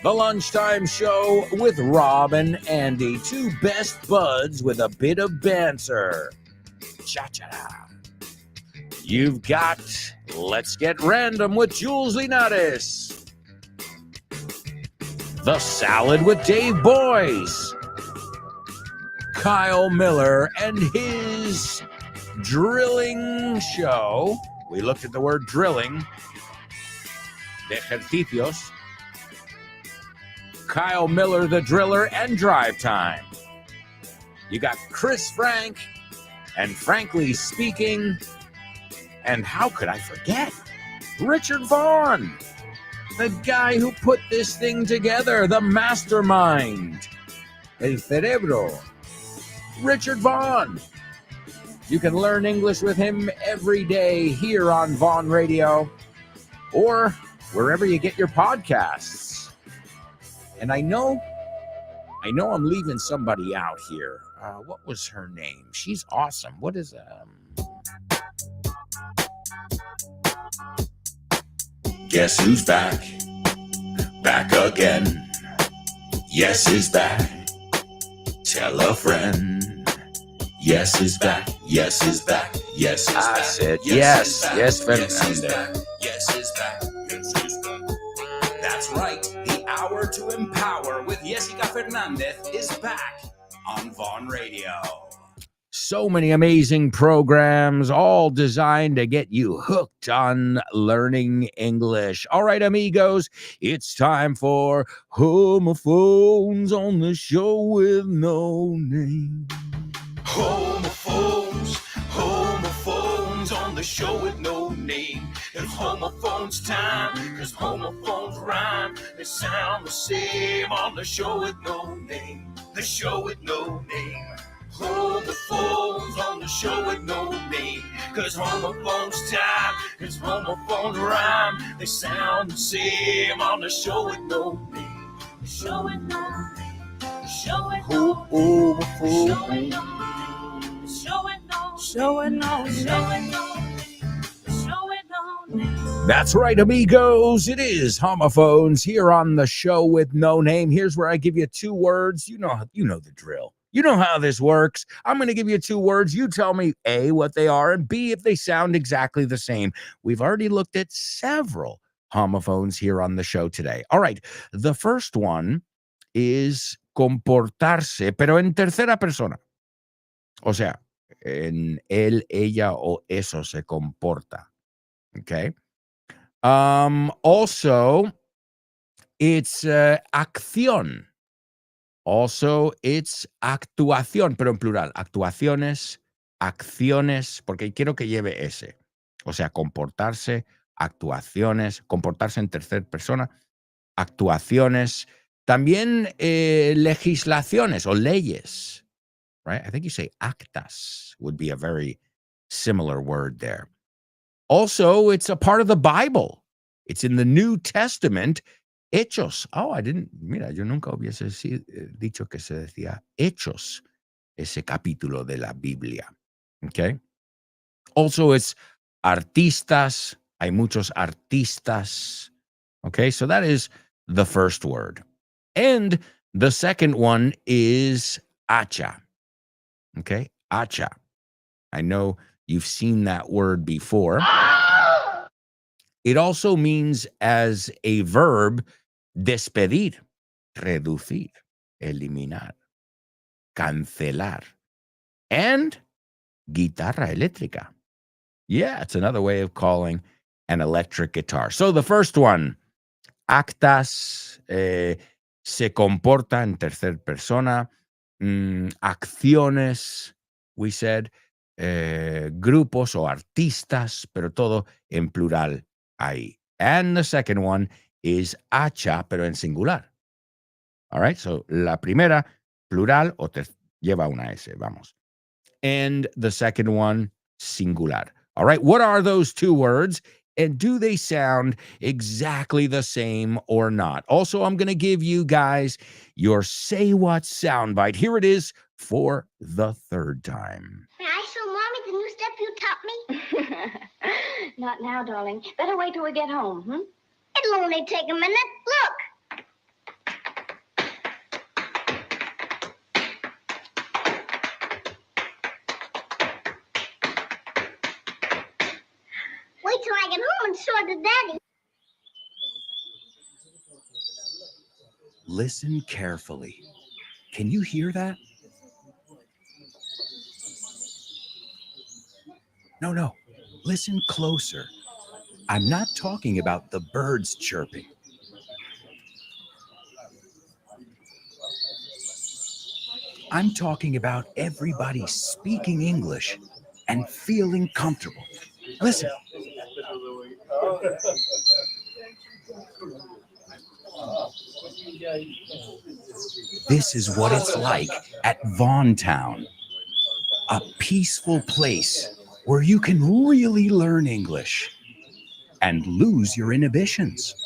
Speaker 1: The Lunchtime Show with Rob and Andy, two best buds with a bit of banter. Cha-cha. You've got Let's Get Random with Jules Linares. The Salad with Dave Boyce. Kyle Miller and his drilling show. We looked at the word drilling. De ejercicios. Kyle Miller, the driller, and Drive Time. You got Chris Frank and Frankly Speaking, and how could I forget? Richard Vaughn, the guy who put this thing together, the mastermind, el cerebro, Richard Vaughn. You can learn English with him every day here on Vaughn Radio or wherever you get your podcasts. And I know I'm leaving somebody out here. What was her name? She's awesome. What is Guess who's back? Back again. Yes is back. Tell a friend. Yes is back. Yes is back. Yes is back. I said yes. Yes, Fernando.
Speaker 3: Yes is back. Yes is back.
Speaker 4: to Empower with Jessica Fernandez is back on Vaughn Radio.
Speaker 1: So many amazing programs, all designed to get you hooked on learning English. All right, amigos, it's time for Homophones on the Show with No Name.
Speaker 3: Homophones on the show with no name. It's homophones time, cause homophones rhyme. They sound the same on the show with no name. The show with no name. Homophones on the show with no name. Cause homophones time, cause homophones rhyme. They sound the same on the show with no name. The show with no name. The show with no name. The show with no name.
Speaker 1: That's right, amigos. It is Homophones here on the Show with No Name. Here's where I give you 2 words. You know the drill. You know how this works. I'm going to give you 2 words. You tell me A, what they are, and B, if they sound exactly the same. We've already looked at several homophones here on the show today. All right. The first one is comportarse, pero en tercera persona. O sea, en él, ella o eso se comporta. Okay. Also, it's acción. Also, it's actuación, pero en plural. Actuaciones, acciones, porque quiero que lleve ese. O sea, comportarse, actuaciones, comportarse en tercera persona, actuaciones. También legislaciones o leyes. Right? I think you say actas would be a very similar word there. Also, it's a part of the Bible. It's in the New Testament. Hechos. Oh, yo nunca hubiese dicho que se decía hechos, ese capítulo de la Biblia. Okay. Also, it's artistas. Hay muchos artistas. Okay, so that is the first word. And the second one is hacha. Okay, hacha. I know you've seen that word before. It also means as a verb, despedir, reducir, eliminar, cancelar, and guitarra eléctrica. Yeah, it's another way of calling an electric guitar. So the first one, actas, se comporta en tercera persona, acciones, we said, grupos o artistas, pero todo en plural ahí. And the second one is hacha, pero en singular. All right, so la primera, plural, o lleva una S, vamos. And the second one, singular. All right, what are those 2 words? And do they sound exactly the same or not? Also, I'm going to give you guys your Say What soundbite. Here it is for the 3rd time.
Speaker 12: May I show Mommy the new step you taught me? Not now, darling. Better wait till we get home, It'll only take a minute. Look. Wait till I get home and show it to Daddy.
Speaker 4: Listen carefully. Can you hear that? No. Listen closer. I'm not talking about the birds chirping. I'm talking about everybody speaking English and feeling comfortable. Listen. This is what it's like at Vaughn Town, a peaceful place where you can really learn English and lose your inhibitions.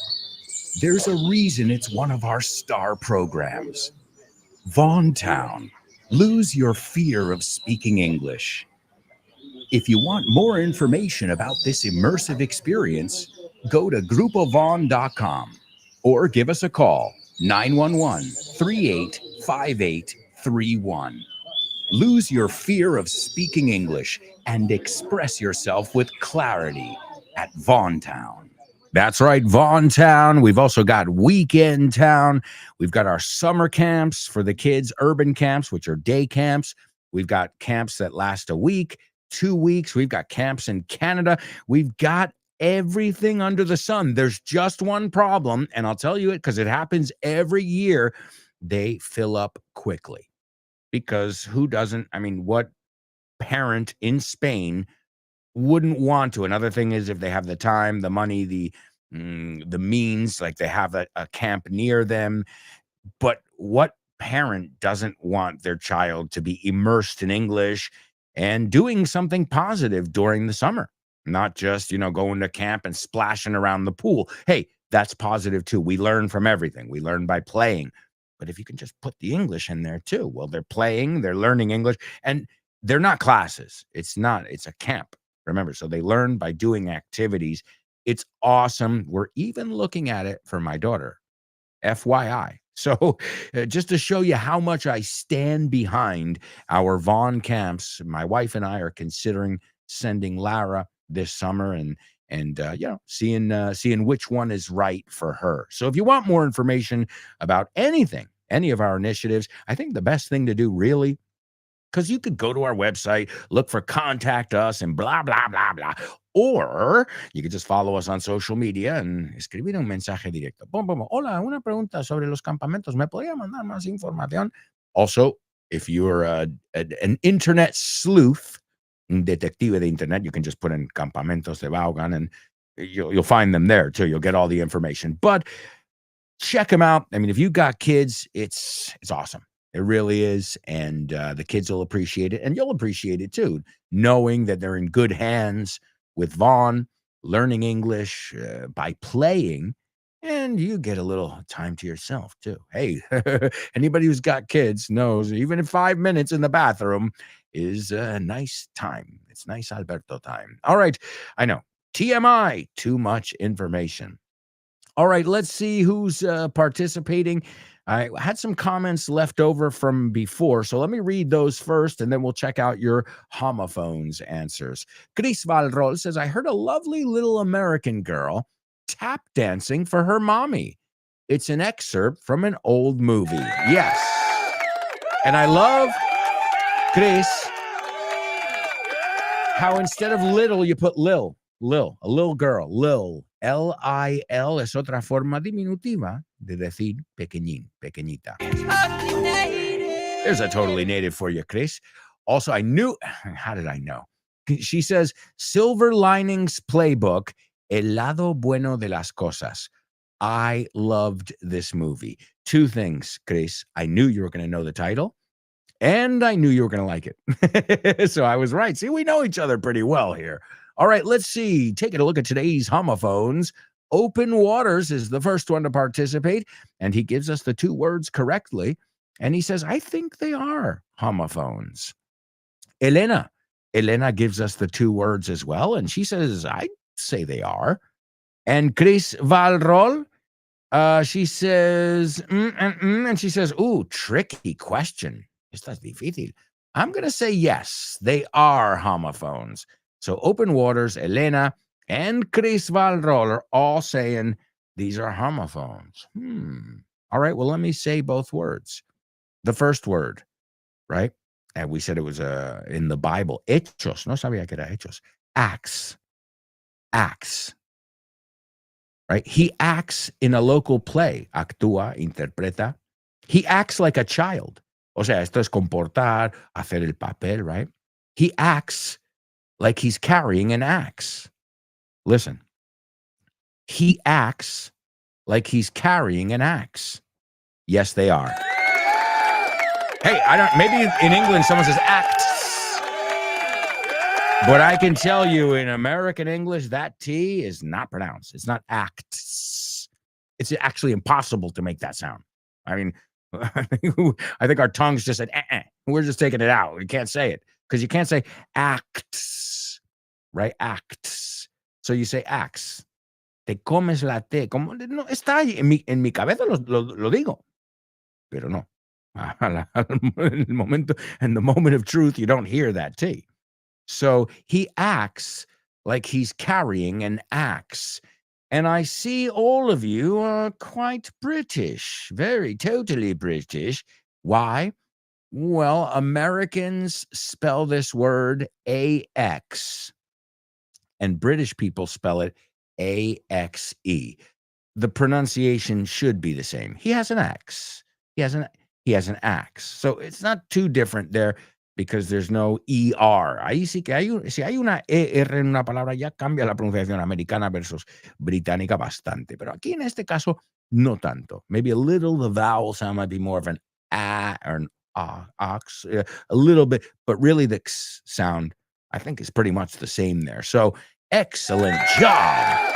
Speaker 4: There's a reason it's one of our star programs. Vaughn Town, lose your fear of speaking English. If you want more information about this immersive experience, go to grupovaughn.com or give us a call, 911-385831. Lose your fear of speaking English and express yourself with clarity at Vaughn Town.
Speaker 1: That's right, Vaughn Town. We've also got Weekend Town. We've got our summer camps for the kids, urban camps, which are day camps. We've got camps that last a week, 2 weeks. We've got camps in Canada. We've got everything under the sun. There's just one problem, and I'll tell you it because it happens every year. They fill up quickly because who doesn't? I mean, what parent in Spain wouldn't want to? Another thing is if they have the time, the money, the means, like they have a camp near them. But what parent doesn't want their child to be immersed in English and doing something positive during the summer? Not just, going to camp and splashing around the pool. Hey, that's positive too. We learn from everything. We learn by playing. But if you can just put the English in there too, well, they're playing, they're learning English, and they're not classes. It's a camp. Remember, so they learn by doing activities. It's awesome. We're even looking at it for my daughter, FYI. So just to show you how much I stand behind our Vaughn camps, my wife and I are considering sending Lara this summer and seeing which one is right for her. So if you want more information about anything, any of our initiatives, I think the best thing to do really, because you could go to our website, look for contact us and blah, blah, blah, blah. Or you could just follow us on social media and escribir un mensaje directo. Hola, una pregunta sobre los campamentos. ¿Me podría mandar más información? Also, if you're an internet sleuth, un detective de internet, you can just put in Campamentos de Vaughan and you'll find them there too. You'll get all the information. But check them out. I mean, if you got kids, it's awesome. It really is. And the kids will appreciate it. And you'll appreciate it too, knowing that they're in good hands with Vaughn, learning English by playing. And you get a little time to yourself too. Hey, anybody who's got kids knows even in 5 minutes in the bathroom is a nice time. It's nice Alberto time. All right. I know. TMI, too much information. All right, let's see who's participating. I had some comments left over from before, so let me read those first, and then we'll check out your homophones answers. Chris Valrol says, I heard a lovely little American girl tap dancing for her mommy. It's an excerpt from an old movie. Yes. And I love, Chris, how instead of little, you put Lil, a little girl, Lil. L-I-L es otra forma diminutiva de decir pequeñín, pequeñita. There's a totally native for you, Chris. Also, how did I know? She says, Silver Linings Playbook, El lado bueno de las cosas. I loved this movie. 2 things, Chris. I knew you were going to know the title, and I knew you were going to like it. So I was right. See, we know each other pretty well here. All right, let's see. Taking a look at today's homophones. Open Waters is the first one to participate, and he gives us the 2 words correctly. And he says, I think they are homophones. Elena gives us the 2 words as well, and she says, I'd say they are. And Chris Valrol, she says, and she says, ooh, tricky question. Estás difícil. I'm going to say yes, they are homophones. So Open Waters, Elena, and Chris Valrol are all saying these are homophones. All right, well, let me say both words. The first word, right? And we said it was in the Bible. Hechos. No sabía que era hechos. Acts. Right? He acts in a local play. Actúa, interpreta. He acts like a child. O sea, esto es comportar, hacer el papel, right? He acts like he's carrying an axe. Listen. He acts like he's carrying an axe. Yes, they are. Hey, maybe in England someone says acts. But I can tell you in American English, that T is not pronounced. It's not acts. It's actually impossible to make that sound. I mean, I think our tongues just said, We're just taking it out. We can't say it because you can't say acts, right? Acts. So you say acts. Te comes la T. Como, no, está ahí. En mi cabeza lo digo. Pero no. In the moment of truth, you don't hear that T. So he acts like he's carrying an axe. And I see all of you are quite British, very totally British. Why? Well, Americans spell this word AX, and British people spell it AXE. The pronunciation should be the same. He has an axe. He has an axe. So it's not too different there because there's no ER. Ahí sí que si hay una ER en una palabra ya cambia la pronunciación americana versus británica bastante. Pero aquí en este caso, no tanto. Maybe a little, the vowel sound might be more of an A or an ox, a little bit, but really the X sound, I think, is pretty much the same there. So excellent job.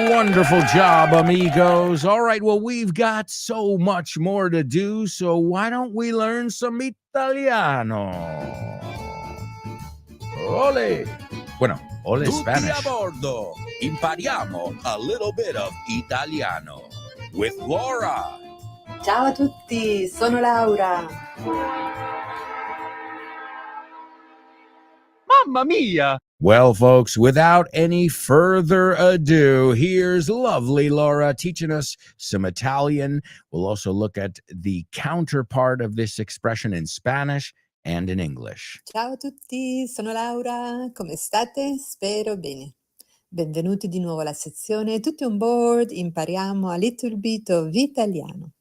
Speaker 1: Wonderful job, amigos. All right, well, we've got so much more to do, so why don't we learn some Italiano? Ole. Bueno, ole
Speaker 4: Tutti
Speaker 1: Spanish.
Speaker 4: a bordo. Impariamo a little bit of Italiano with Laura.
Speaker 14: Ciao a tutti, sono Laura.
Speaker 9: Mamma mia!
Speaker 1: Well, folks, without any further ado, here's lovely Laura teaching us some Italian. We'll also look at the counterpart of this expression in Spanish and in English.
Speaker 14: Ciao a tutti, sono Laura. Come state? Spero bene. Benvenuti di nuovo alla sezione Tutti on board, impariamo a little bit of italiano.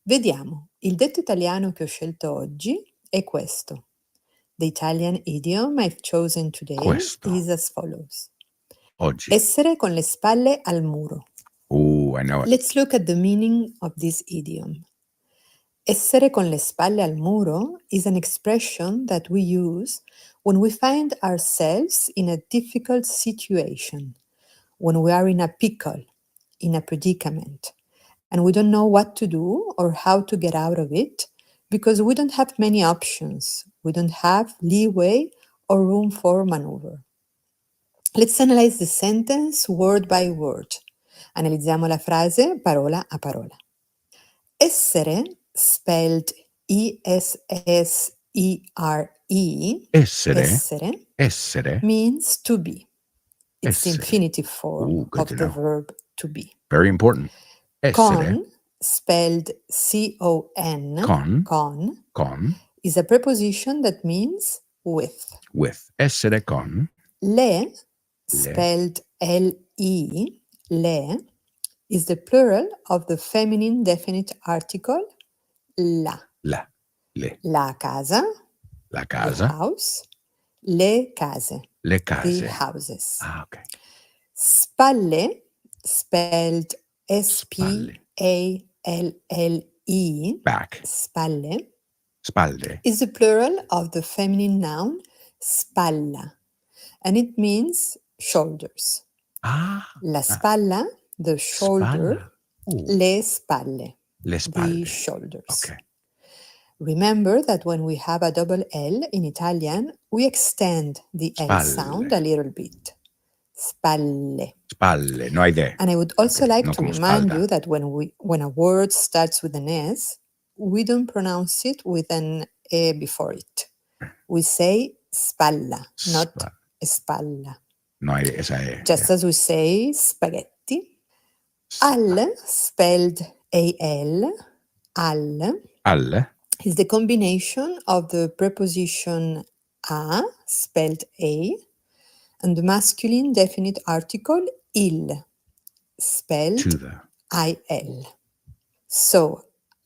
Speaker 14: Vediamo, il detto italiano che ho scelto oggi è questo. The Italian idiom I've chosen today is as follows.
Speaker 1: Oggi.
Speaker 14: Essere con le spalle al muro.
Speaker 1: Oh, I know it.
Speaker 14: Let's look at the meaning of this idiom. Essere con le spalle al muro is an expression that we use when we find ourselves in a difficult situation, when we are in a pickle, in a predicament, and we don't know what to do or how to get out of it because we don't have many options. We don't have leeway or room for maneuver. Let's analyze the sentence word by word. Analizziamo la frase parola a parola. Essere, spelled E-S-S-E-R-E,
Speaker 1: Essere.
Speaker 14: means to be. It's the
Speaker 1: Essere.
Speaker 14: infinitive form
Speaker 1: Ooh, good
Speaker 14: of
Speaker 1: to
Speaker 14: the
Speaker 1: know.
Speaker 14: verb to be.
Speaker 1: Very important. Essere.
Speaker 14: Con, spelled C-O-N,
Speaker 1: Con.
Speaker 14: is a preposition that means with.
Speaker 1: With. Essere con.
Speaker 14: Le, spelled L-E, le, is the plural of the feminine definite article la.
Speaker 1: Le.
Speaker 14: La casa,
Speaker 1: La
Speaker 14: the
Speaker 1: casa.
Speaker 14: house, le case,
Speaker 1: Le case.
Speaker 14: the houses.
Speaker 1: Ah, okay.
Speaker 14: Spalle, spelled S-P-A-L-L-E,
Speaker 1: Back.
Speaker 14: spalle,
Speaker 1: Spalle.
Speaker 14: is the plural of the feminine noun spalla, and it means shoulders. La spalla, the shoulder,
Speaker 1: Spalla. Ooh.
Speaker 14: le spalle,
Speaker 1: Le spalle.
Speaker 14: the shoulders.
Speaker 1: Okay.
Speaker 14: Remember that when we have a double L in Italian, we extend the L
Speaker 1: Spalle.
Speaker 14: sound a little bit. Spalle.
Speaker 1: Spalle. No hay de.
Speaker 14: And I would also
Speaker 1: Okay,
Speaker 14: like
Speaker 1: no
Speaker 14: to
Speaker 1: como
Speaker 14: remind
Speaker 1: espalda.
Speaker 14: you that when a word starts with an S, we don't pronounce it with an E before it. We say spalla, not spalla.
Speaker 1: No hay esa E.
Speaker 14: Just as we say spaghetti. Al, spelled A-L, al,
Speaker 1: Al.
Speaker 14: is the combination of the preposition a, spelled a, and the masculine definite article il, spelled
Speaker 1: To the.
Speaker 14: il. So,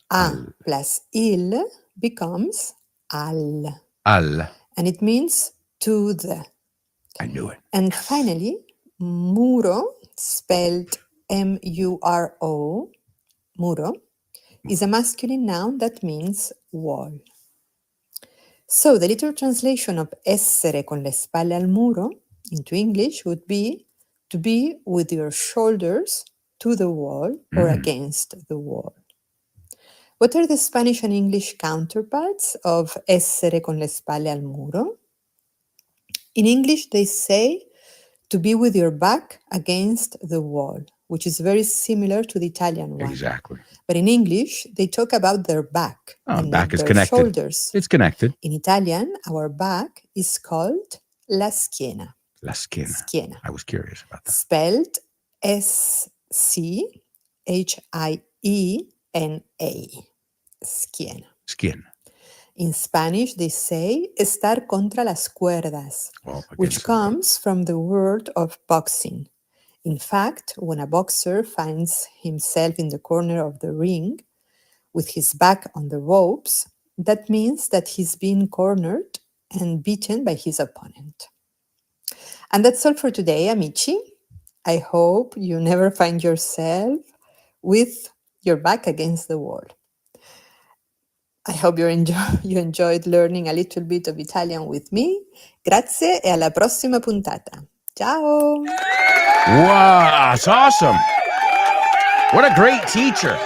Speaker 14: a plus il becomes al,
Speaker 1: Al.
Speaker 14: and it means to the.
Speaker 1: I knew it.
Speaker 14: And finally, muro, spelled M-U-R-O, muro, is a masculine noun that means wall. So the literal translation of essere con le spalle al muro into English would be to be with your shoulders to the wall or against the wall. What are the Spanish and English counterparts of essere con le spalle al muro? In English, they say to be with your back against the wall, which is very similar to the Italian one.
Speaker 1: Exactly.
Speaker 14: But in English, they talk about their back and
Speaker 1: Back
Speaker 14: not
Speaker 1: is
Speaker 14: their
Speaker 1: connected.
Speaker 14: shoulders.
Speaker 1: It's connected.
Speaker 14: In Italian, our back is called la schiena.
Speaker 1: La schiena.
Speaker 14: Schiena.
Speaker 1: I was curious about that.
Speaker 14: Spelled S-C-H-I-E-N-A. Schiena.
Speaker 1: Skin.
Speaker 14: In Spanish, they say estar contra las cuerdas,
Speaker 1: Well,
Speaker 14: which
Speaker 1: against the-
Speaker 14: comes from the word of boxing. In fact, when a boxer finds himself in the corner of the ring with his back on the ropes, that means that he's been cornered and beaten by his opponent. And that's all for today, amici. I hope you never find yourself with your back against the wall. I hope you enjoyed learning a little bit of Italian with me. Grazie e alla prossima puntata. Ciao!
Speaker 1: Wow, that's awesome. What a great teacher.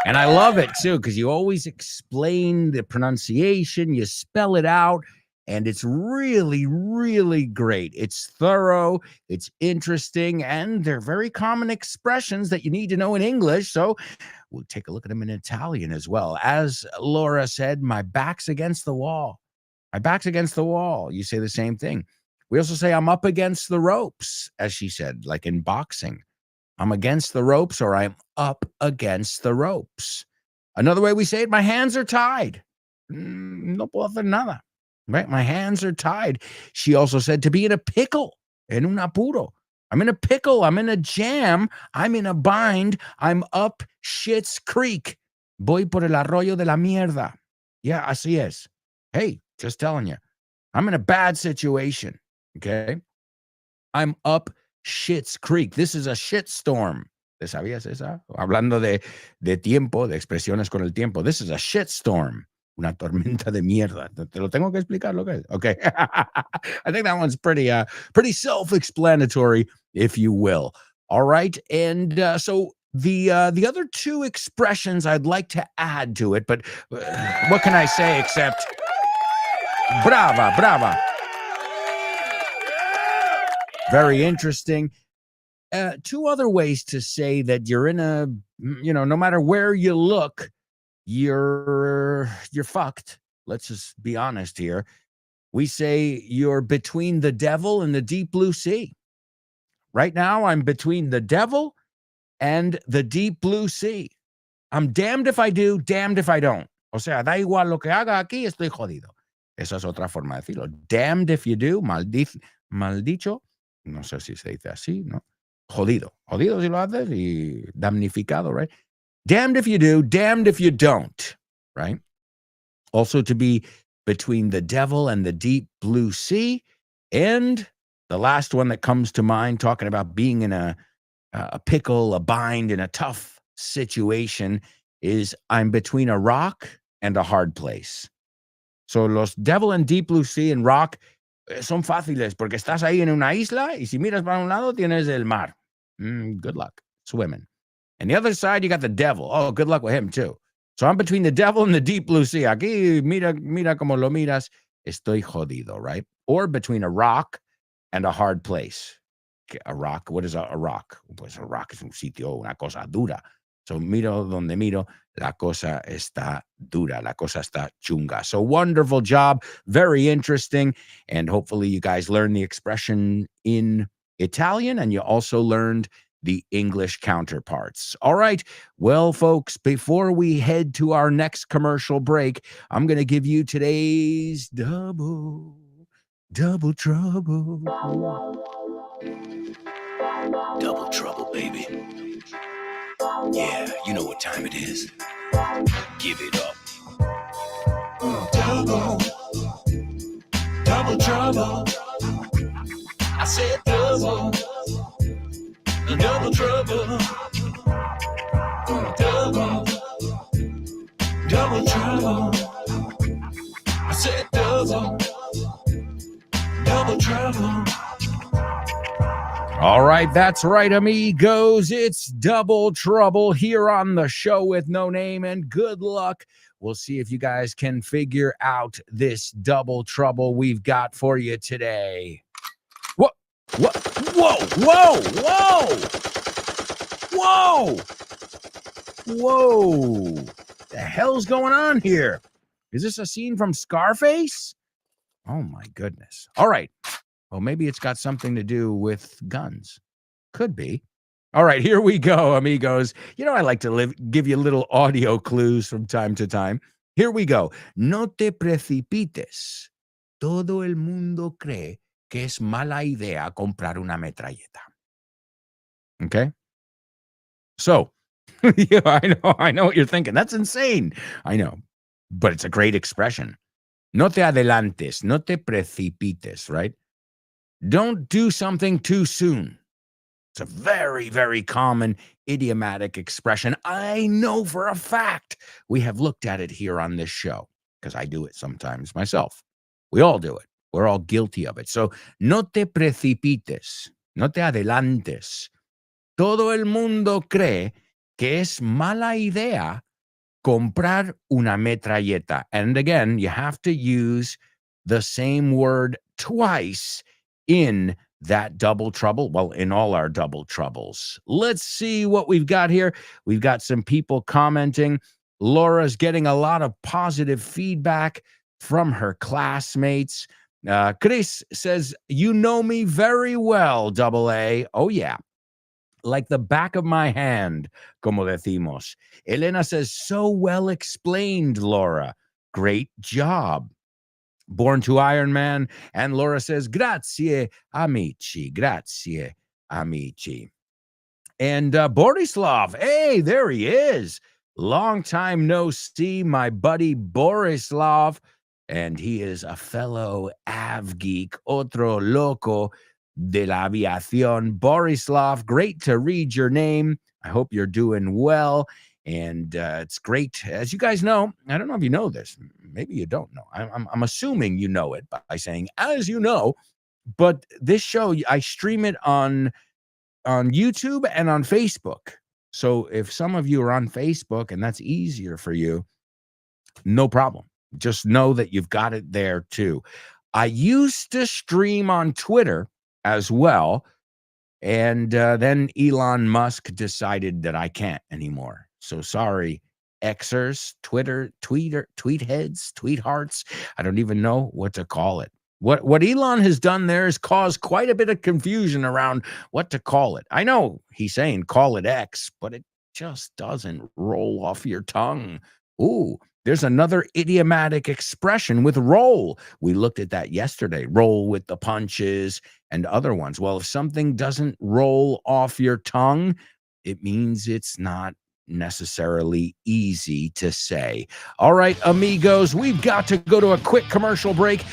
Speaker 1: And I love it too, because you always explain the pronunciation, you spell it out, and it's really, really great. It's thorough, it's interesting, and they're very common expressions that you need to know in English. So we'll take a look at them in Italian as well. As Laura said, my back's against the wall. My back's against the wall. You say the same thing. We also say I'm up against the ropes, as she said, like in boxing. I'm against the ropes, or I'm up against the ropes. Another way we say it, my hands are tied. No puedo hacer nada. Right? My hands are tied. She also said to be in a pickle, en un apuro. I'm in a pickle. I'm in a jam. I'm in a bind. I'm up Schitt's Creek. Voy por el arroyo de la mierda. Yeah, así es. Hey, just telling you. I'm in a bad situation. Okay? I'm up Schitt's Creek. This is a shitstorm. ¿Te sabías esa? Hablando de tiempo, de expresiones con el tiempo. This is a shitstorm. Una tormenta de mierda. ¿Te lo tengo que explicar lo que es? Okay. I think that one's pretty self-explanatory, if you will. All right. And so the other two expressions I'd like to add to it, but what can I say except brava, brava. Very interesting. Two other ways to say that you're in a, no matter where you look, you're fucked. Let's just be honest here. We say you're between the devil and the deep blue sea. Right now, I'm between the devil and the deep blue sea. I'm damned if I do, damned if I don't. O sea, da igual lo que haga aquí, estoy jodido. Esa es otra forma de decirlo. Damned if you do, maldicho. No sé si se dice así, ¿no? Jodido. Jodido si lo haces y damnificado, right? Damned if you do, damned if you don't, right? Also to be between the devil and the deep blue sea. And the last one that comes to mind, talking about being in a pickle, a bind, in a tough situation, is I'm between a rock and a hard place. So los devil and deep blue sea and rock son fáciles porque estás ahí en una isla y si miras para un lado tienes el mar. Good luck swimming. And the other side, you got the devil. Oh, good luck with him too. So I'm between the devil and the deep blue sea. Aquí, mira como lo miras, estoy jodido, right? Or between a rock and a hard place. A rock, what is a rock? Pues a rock es un sitio, una cosa dura. So miro donde miro, la cosa está dura, la cosa está chunga. So wonderful job, very interesting, and hopefully you guys learned the expression in Italian, and you also learned the English counterparts. All right, well, folks, before we head to our next commercial break, I'm going to give you today's double trouble.
Speaker 3: Double trouble, baby. Yeah, you know what time it is. Give it up. Double trouble. I said double trouble. Double trouble. I said double trouble.
Speaker 1: All right, that's right, amigos. It's double trouble here on the show with no name, and good luck. We'll see if you guys can figure out this double trouble we've got for you today. What? Whoa! The hell's going on here? Is this a scene from Scarface? Oh my goodness. All right. Well, maybe it's got something to do with guns. Could be. All right, here we go, amigos. You know, I like to give you little audio clues from time to time. Here we go. No te precipites. Todo el mundo cree que es mala idea comprar una metralleta. Okay? So, yeah, I know what you're thinking. That's insane. I know. But it's a great expression. No te adelantes, no te precipites, right? Don't do something too soon. It's a very, very common idiomatic expression. I know for a fact we have looked at it here on this show because I do it sometimes myself. We all do it. We're all guilty of it. So, no te precipites, no te adelantes. Todo el mundo cree que es mala idea comprar una metralleta. And again, you have to use the same word twice in that double trouble. Well, in all our double troubles. Let's see what we've got here. We've got some people commenting. Laura's getting a lot of positive feedback from her classmates. Chris says, you know me very well, double A. Oh, yeah. Like the back of my hand, como decimos. Elena says, so well explained, Laura. Great job. Born to Iron Man. And Laura says, grazie, amici. Grazie, amici. And Borislav, hey, there he is. Long time no see, my buddy Borislav. And he is a fellow av geek, otro loco de la aviación. Borislav, great to read your name. I hope you're doing well. And it's great. As you guys know, I don't know if you know this. Maybe you don't know. I'm assuming you know it by saying, as you know. But this show, I stream it on YouTube and on Facebook. So if some of you are on Facebook and that's easier for you, no problem. Just know that you've got it there too. I used to stream on Twitter as well. And then Elon Musk decided that I can't anymore. So sorry, Xers, tweet heads, tweet hearts. I don't even know what to call it. What Elon has done there is caused quite a bit of confusion around what to call it. I know he's saying call it X, but it just doesn't roll off your tongue. Ooh, there's another idiomatic expression with roll. We looked at that yesterday. Roll with the punches and other ones. Well, if something doesn't roll off your tongue, it means it's not necessarily easy to say. All right, amigos, we've got to go to a quick commercial break.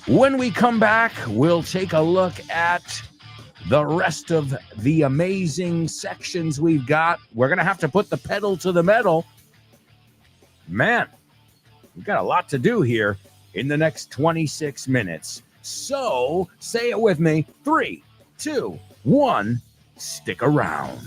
Speaker 1: When we come back, we'll take a look at the rest of the amazing sections we've got. We're going to have to put the pedal to the metal. Man, we've got a lot to do here in the next 26 minutes. So say it with me. 3, 2, 1, stick around.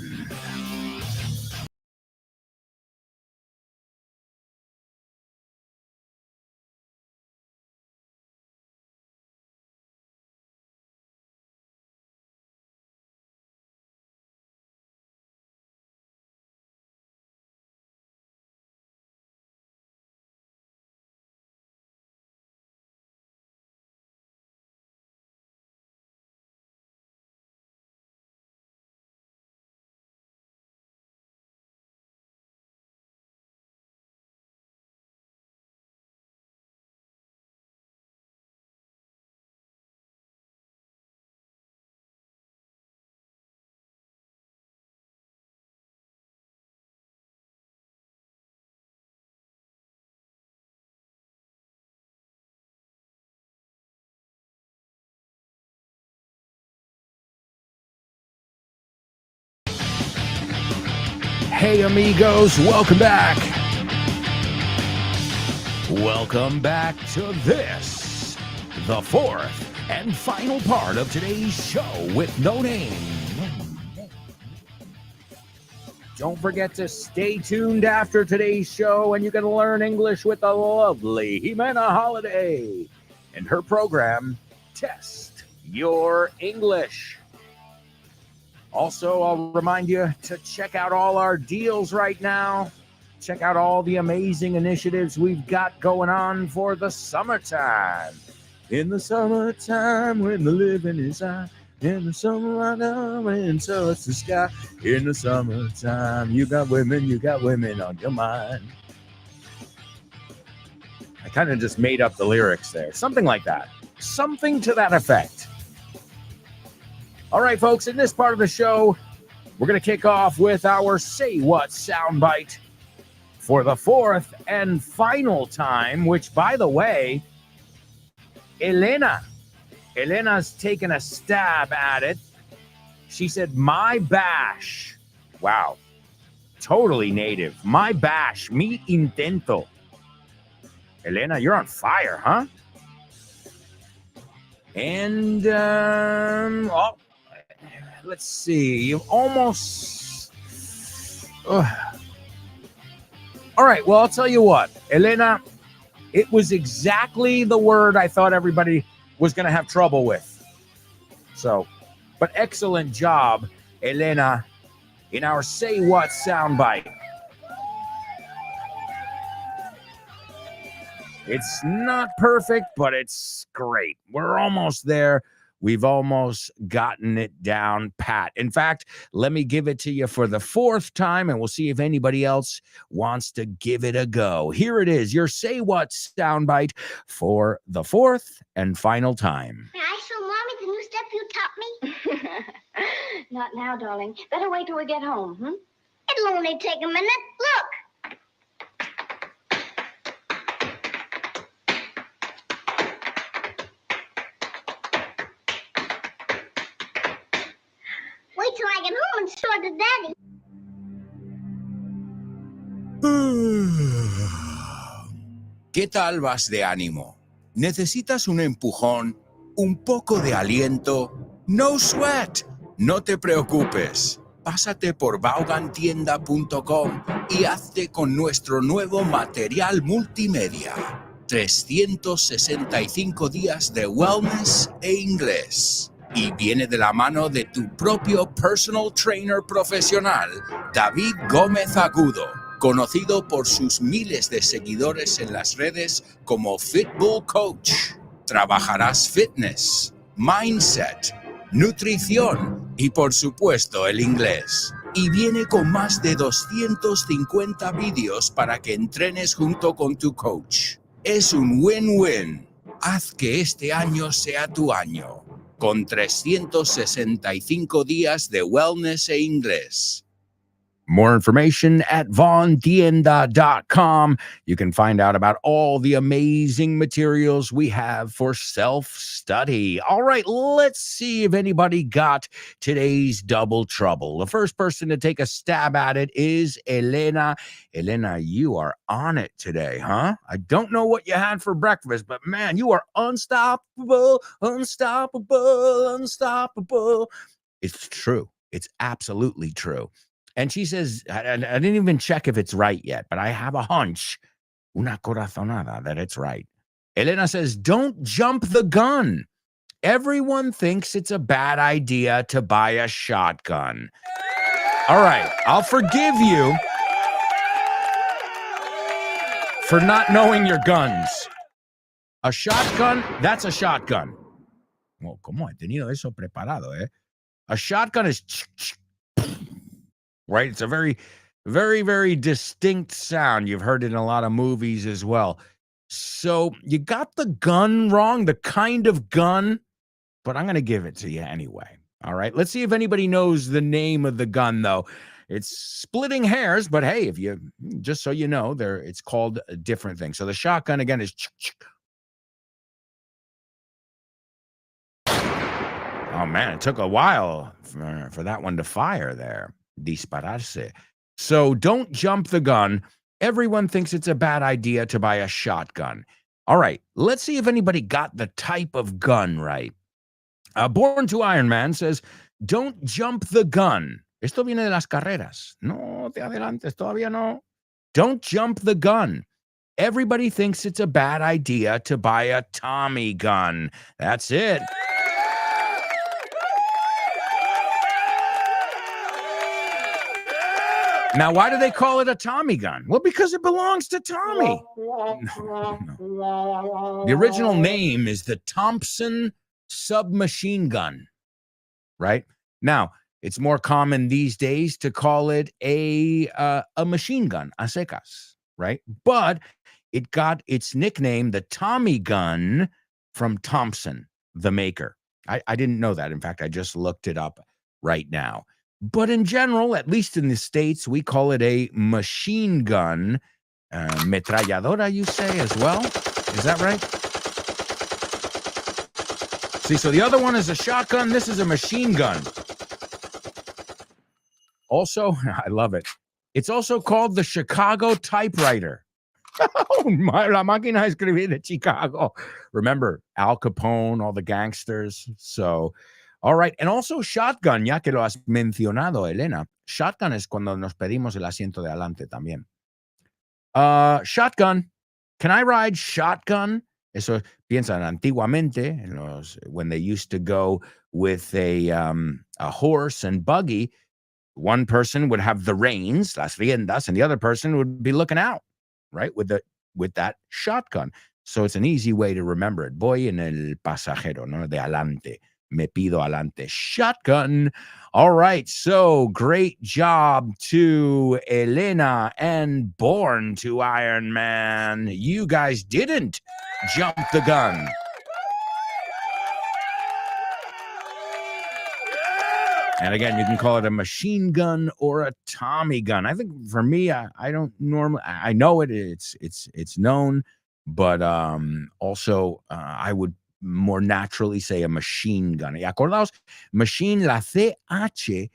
Speaker 1: Hey, amigos, welcome back. Welcome back to this, the fourth and final part of today's show with no name. Don't forget to stay tuned after today's show, and you can learn English with the lovely Jimena Holiday and her program, Test Your English. Also, I'll remind you to check out all our deals right now. Check out all the amazing initiatives we've got going on for the summertime. In the summertime when the living is high. In the summer I know and so it's the sky. In the summertime, you got women on your mind. I kind of just made up the lyrics there. Something like that. Something to that effect. All right, folks, in this part of the show, we're going to kick off with our Say What soundbite for the fourth and final time, which, by the way, Elena's taken a stab at it. She said, my bash. Wow. Totally native. My bash. Mi intento. Elena, you're on fire, huh? And, let's see. You almost... All right, well, I'll tell you what. Elena, it was exactly the word I thought everybody was going to have trouble with. So, but excellent job, Elena, in our Say What soundbite. It's not perfect, but it's great. We're almost there. We've almost gotten it down pat. In fact, let me give it to you for the fourth time, and we'll see if anybody else wants to give it a go. Here it is, your Say What soundbite for the fourth and final time.
Speaker 12: May I show Mommy the new step you taught me? Not now, darling. Better wait till we get home, It'll only take a minute. Look! Wait till I get home and show it to Daddy.
Speaker 4: ¿Qué tal vas de ánimo? ¿Necesitas un empujón? ¿Un poco de aliento? No sweat. No te preocupes. Pásate por vaughantienda.com y hazte con nuestro nuevo material multimedia. 365 días de wellness e inglés. Y viene de la mano de tu propio personal trainer profesional, David Gómez Agudo, conocido por sus miles de seguidores en las redes como Fitbull Coach. Trabajarás fitness, mindset, nutrición y por supuesto el inglés. Y viene con más de 250 vídeos para que entrenes junto con tu coach. Es un win-win. Haz que este año sea tu año. Con 365 días de wellness e inglés.
Speaker 1: More information at vaughantienda.com. You can find out about all the amazing materials we have for self-study. All right, let's see if anybody got today's double trouble. The first person to take a stab at it is Elena. Elena, you are on it today, huh? I don't know what you had for breakfast, but man, you are unstoppable, unstoppable, unstoppable. It's true. It's absolutely true. And she says, I didn't even check if it's right yet, but I have a hunch, una corazonada, that it's right. Elena says, don't jump the gun. Everyone thinks it's a bad idea to buy a shotgun. All right, I'll forgive you for not knowing your guns. A shotgun, that's a shotgun. Well, ¿cómo he tenido eso preparado, eh? A shotgun is... right? It's a very, very, very distinct sound. You've heard it in a lot of movies as well. So you got the gun wrong, the kind of gun, but I'm going to give it to you anyway. All right. Let's see if anybody knows the name of the gun, though. It's splitting hairs, but hey, if you just so you know, it's called a different thing. So the shotgun again is. Oh man, it took a while for that one to fire there. Dispararse. So don't jump the gun. Everyone thinks it's a bad idea to buy a shotgun. All right, let's see if anybody got the type of gun right. Born to Iron Man says, don't jump the gun. Esto viene de las carreras. No te adelantes, todavía no. Don't jump the gun. Everybody thinks it's a bad idea to buy a Tommy gun. That's it. Now, why do they call it a Tommy gun? Well, because it belongs to Tommy. No. The original name is the Thompson submachine gun, right? Now, it's more common these days to call it a machine gun, a secas, right? But it got its nickname, the Tommy gun, from Thompson, the maker. I didn't know that. In fact, I just looked it up right now. But in general, at least in the States, we call it a machine gun. Metralladora, you say, as well? Is that right? See, so the other one is a shotgun. This is a machine gun. Also, I love it. It's also called the Chicago typewriter. La máquina de escribir de Chicago. Remember, Al Capone, all the gangsters. So, all right. And also shotgun, ya que lo has mencionado, Elena. Shotgun es cuando nos pedimos el asiento de adelante también. Shotgun. Can I ride shotgun? Eso piensan antiguamente, when they used to go with a horse and buggy, one person would have the reins, las riendas, and the other person would be looking out, right, with that shotgun. So it's an easy way to remember it. Voy en el pasajero, no de adelante. Me pido adelante. Shotgun. All right. So great job to Elena and Born to Iron Man. You guys didn't jump the gun. And again, you can call it a machine gun or a Tommy gun. I think for me, I don't normally, I know it's known, but also I would more naturally say a machine gun. Y acordaos, machine, la CH,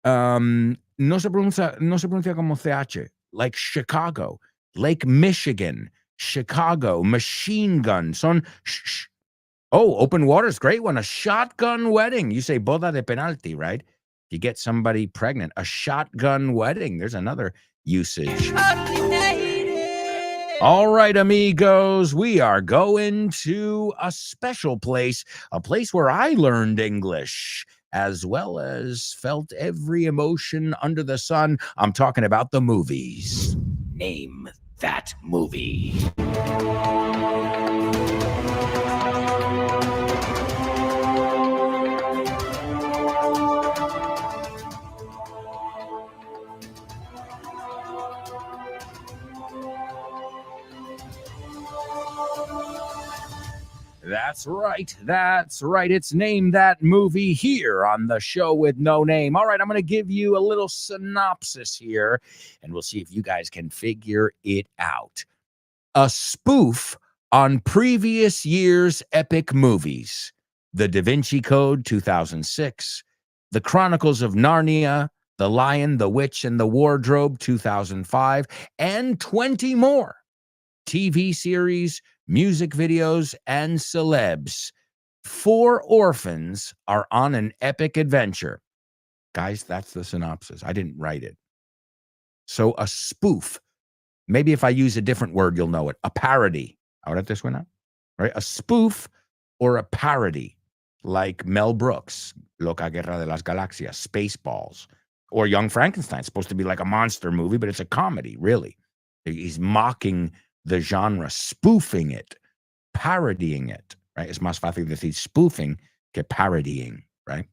Speaker 1: no se pronuncia como CH, like Chicago, Lake Michigan, Chicago, machine gun, son Oh, open water's great one. A shotgun wedding. You say boda de penalti, right? You get somebody pregnant. A shotgun wedding. There's another usage. All right, amigos, we are going to a special place, a place where I learned English, as well as felt every emotion under the sun. I'm talking about the movies. Name that movie. That's right. That's right. It's Name That Movie here on the Show with No Name. All right, I'm going to give you a little synopsis here, and we'll see if you guys can figure it out. A spoof on previous year's epic movies. The Da Vinci Code, 2006. The Chronicles of Narnia. The Lion, the Witch, and the Wardrobe, 2005. And 20 more. TV series, music videos, and celebs. 4 orphans are on an epic adventure. Guys, that's the synopsis. I didn't write it. So a spoof. Maybe if I use a different word, you'll know it. A parody. Ahora te suena? Right? A spoof or a parody. Like Mel Brooks, Loca Guerra de las Galaxias, Spaceballs. Or Young Frankenstein. It's supposed to be like a monster movie, but it's a comedy, really. He's mocking the genre, spoofing it, parodying it, right? Es más fácil decir spoofing que parodying, right?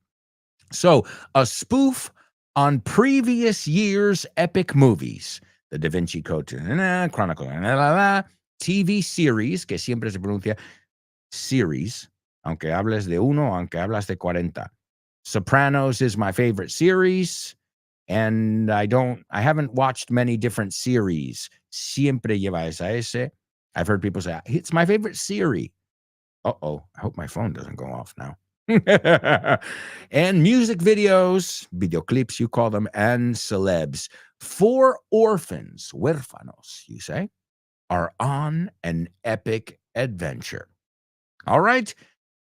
Speaker 1: So, a spoof on previous year's epic movies. The Da Vinci Code, Chronicle, TV series, que siempre se pronuncia series, aunque hables de uno, aunque hablas de 40. Sopranos is my favorite series. And I haven't watched many different series. Siempre lleva ese. I've heard people say, it's my favorite series. Uh-oh, I hope my phone doesn't go off now. And music videos, videoclips, you call them, and celebs. 4 orphans, huérfanos, you say, are on an epic adventure. All right.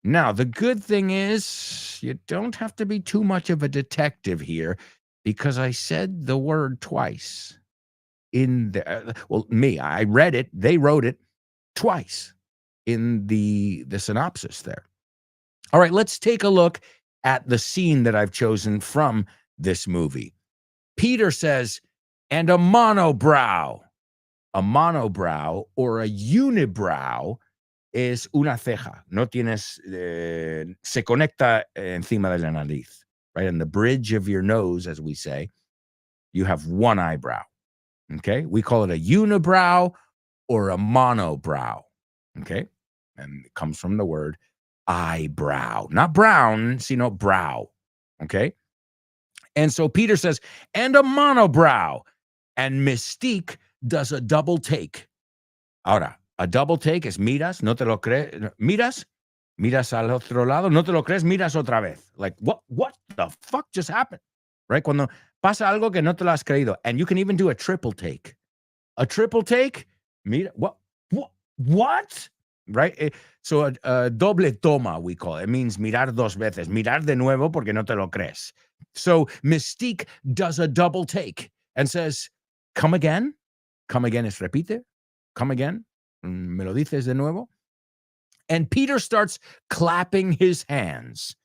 Speaker 1: Now, the good thing is you don't have to be too much of a detective here, because I said the word twice in the, I read it, they wrote it twice in the synopsis there. All right, let's take a look at the scene that I've chosen from this movie. Peter says, and a monobrow. A monobrow or a unibrow es una ceja. No tienes, se conecta encima de la nariz, right? On the bridge of your nose, as we say, you have one eyebrow, okay? We call it a unibrow or a monobrow, okay? And it comes from the word eyebrow. Not brown, sino brow, okay? And so Peter says, and a monobrow. And Mystique does a double take. Ahora, a double take es miras, no te lo crees, miras al otro lado, no te lo crees, miras otra vez. Like, what the fuck just happened? Right? Cuando pasa algo que no te lo has creído. And you can even do a triple take. A triple take, mira, what? Right? So a doble toma, we call it. It means mirar dos veces. Mirar de nuevo porque no te lo crees. So Mystique does a double take and says, come again. Come again es repite. Come again. Me lo dices de nuevo. And Peter starts clapping his hands.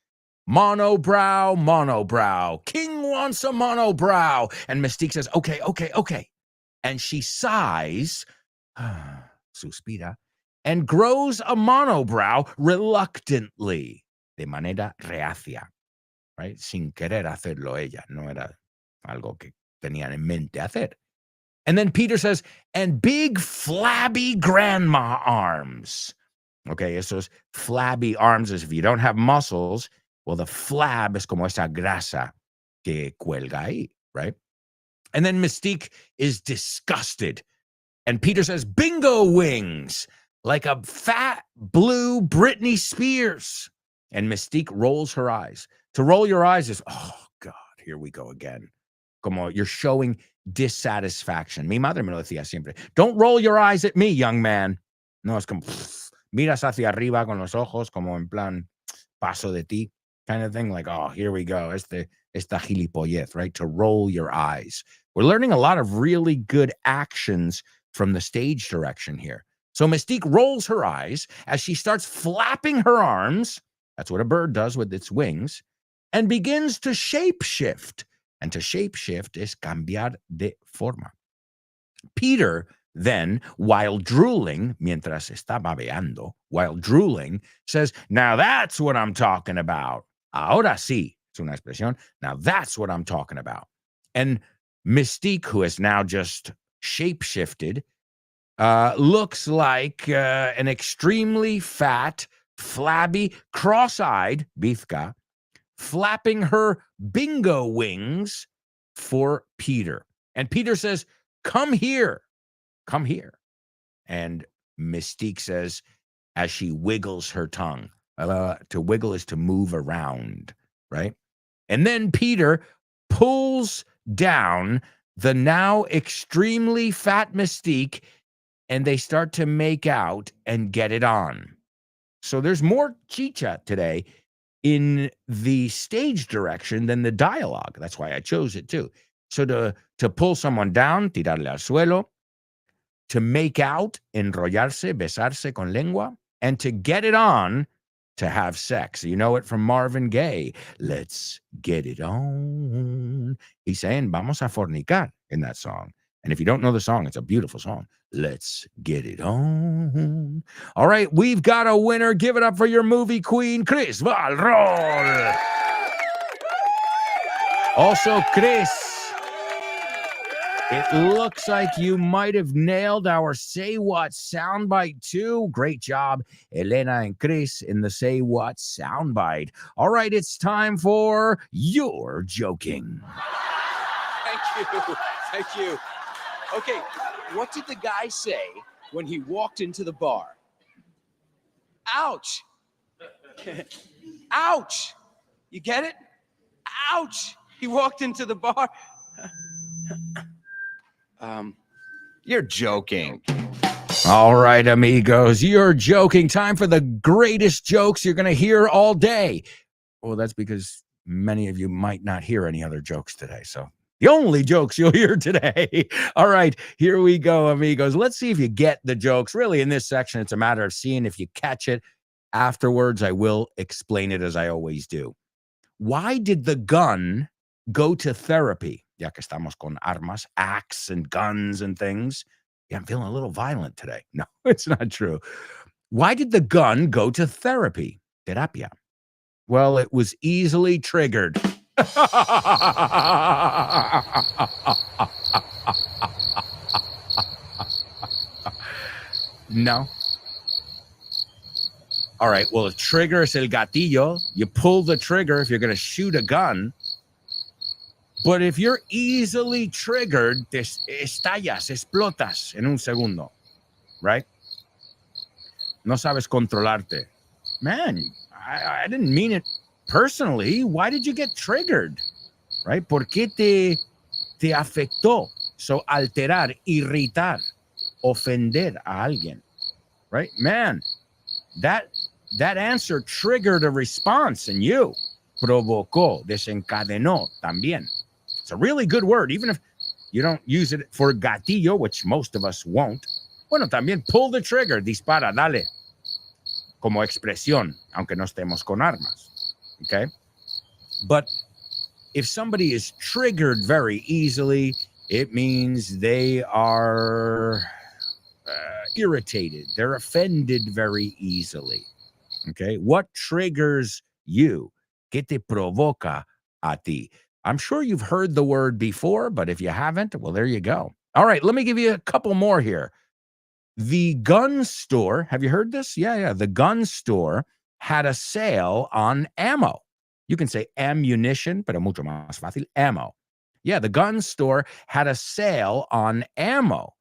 Speaker 1: Monobrow, monobrow. King wants a monobrow. And Mystique says, okay. And she sighs, suspira, and grows a monobrow reluctantly, de manera reacia, right? Sin querer hacerlo ella. No era algo que tenían en mente hacer. And then Peter says, and big flabby grandma arms. Okay, esos flabby arms is if you don't have muscles, well, the flab es como esa grasa que cuelga ahí, right? And then Mystique is disgusted. And Peter says, bingo wings, like a fat blue Britney Spears. And Mystique rolls her eyes. To roll your eyes is, oh, God, here we go again. Como you're showing dissatisfaction. Mi madre me lo decía siempre. Don't roll your eyes at me, young man. No, es como, miras hacia arriba con los ojos, como en plan, paso de ti, kind of thing. Like, oh, here we go. Esta gilipollez, right? To roll your eyes. We're learning a lot of really good actions from the stage direction here. So Mystique rolls her eyes as she starts flapping her arms. That's what a bird does with its wings. And begins to shapeshift. And to shapeshift is cambiar de forma. Peter then, while drooling, mientras está babeando, while drooling, says, now that's what I'm talking about. Ahora sí, es una expresión. Now that's what I'm talking about. And Mystique, who has now just shapeshifted, looks like an extremely fat, flabby, cross-eyed Bizca, flapping her bingo wings for Peter. And Peter says, come here. Come here. And Mystique says, as she wiggles her tongue, to wiggle is to move around, right? And then Peter pulls down the now extremely fat Mystique, and they start to make out and get it on. So there's more chicha today in the stage direction than the dialogue. That's why I chose it too. So to pull someone down, tirarle al suelo, to make out, enrollarse, besarse con lengua, and to get it on, to have sex. You know it from Marvin Gaye. Let's get it on. He's saying, vamos a fornicar in that song. And if you don't know the song, it's a beautiful song. Let's get it on. All right, we've got a winner. Give it up for your movie queen, Chris Valrol. Also, Chris, it looks like you might have nailed our Say What soundbite too. Great job, Elena and Chris, in the Say What soundbite. All right, it's time for You're Joking.
Speaker 4: Thank you. Okay, what did the guy say when he walked into the bar? Ouch. Ouch. You get it? Ouch. He walked into the bar. You're joking.
Speaker 1: All right, amigos, you're joking. Time for the greatest jokes you're going to hear all day. Well, that's because many of you might not hear any other jokes today, so the only jokes you'll hear today. All right, here we go, amigos. Let's see if you get the jokes. Really, in this section, it's a matter of seeing if you catch it. Afterwards, I will explain it as I always do. Why did the gun go to therapy? Ya que estamos con armas, axe and guns and things. Yeah, I'm feeling a little violent today. No, it's not true. Why did the gun go to therapy? Terapia. Well, it was easily triggered. No. All right, well, a trigger es el gatillo. You pull the trigger if you're going to shoot a gun. But if you're easily triggered, estallas, explotas en un segundo, right? No sabes controlarte. Man, I didn't mean it personally. Why did you get triggered? Right? ¿Por qué te afectó? So, alterar, irritar, ofender a alguien. Right? Man, that answer triggered a response in you. Provocó, desencadenó también. It's a really good word, even if you don't use it for gatillo, which most of us won't. Bueno, también pull the trigger, dispara, dale. Como expresión, aunque no estemos con armas. Okay? But if somebody is triggered very easily, it means they are irritated. They're offended very easily. Okay? What triggers you? ¿Qué te provoca a ti? I'm sure you've heard the word before, but if you haven't, well, there you go. All right, let me give you a couple more here. The gun store, have you heard this? Yeah. The gun store had a sale on ammo. You can say ammunition, pero mucho más fácil, ammo. Yeah, the gun store had a sale on ammo.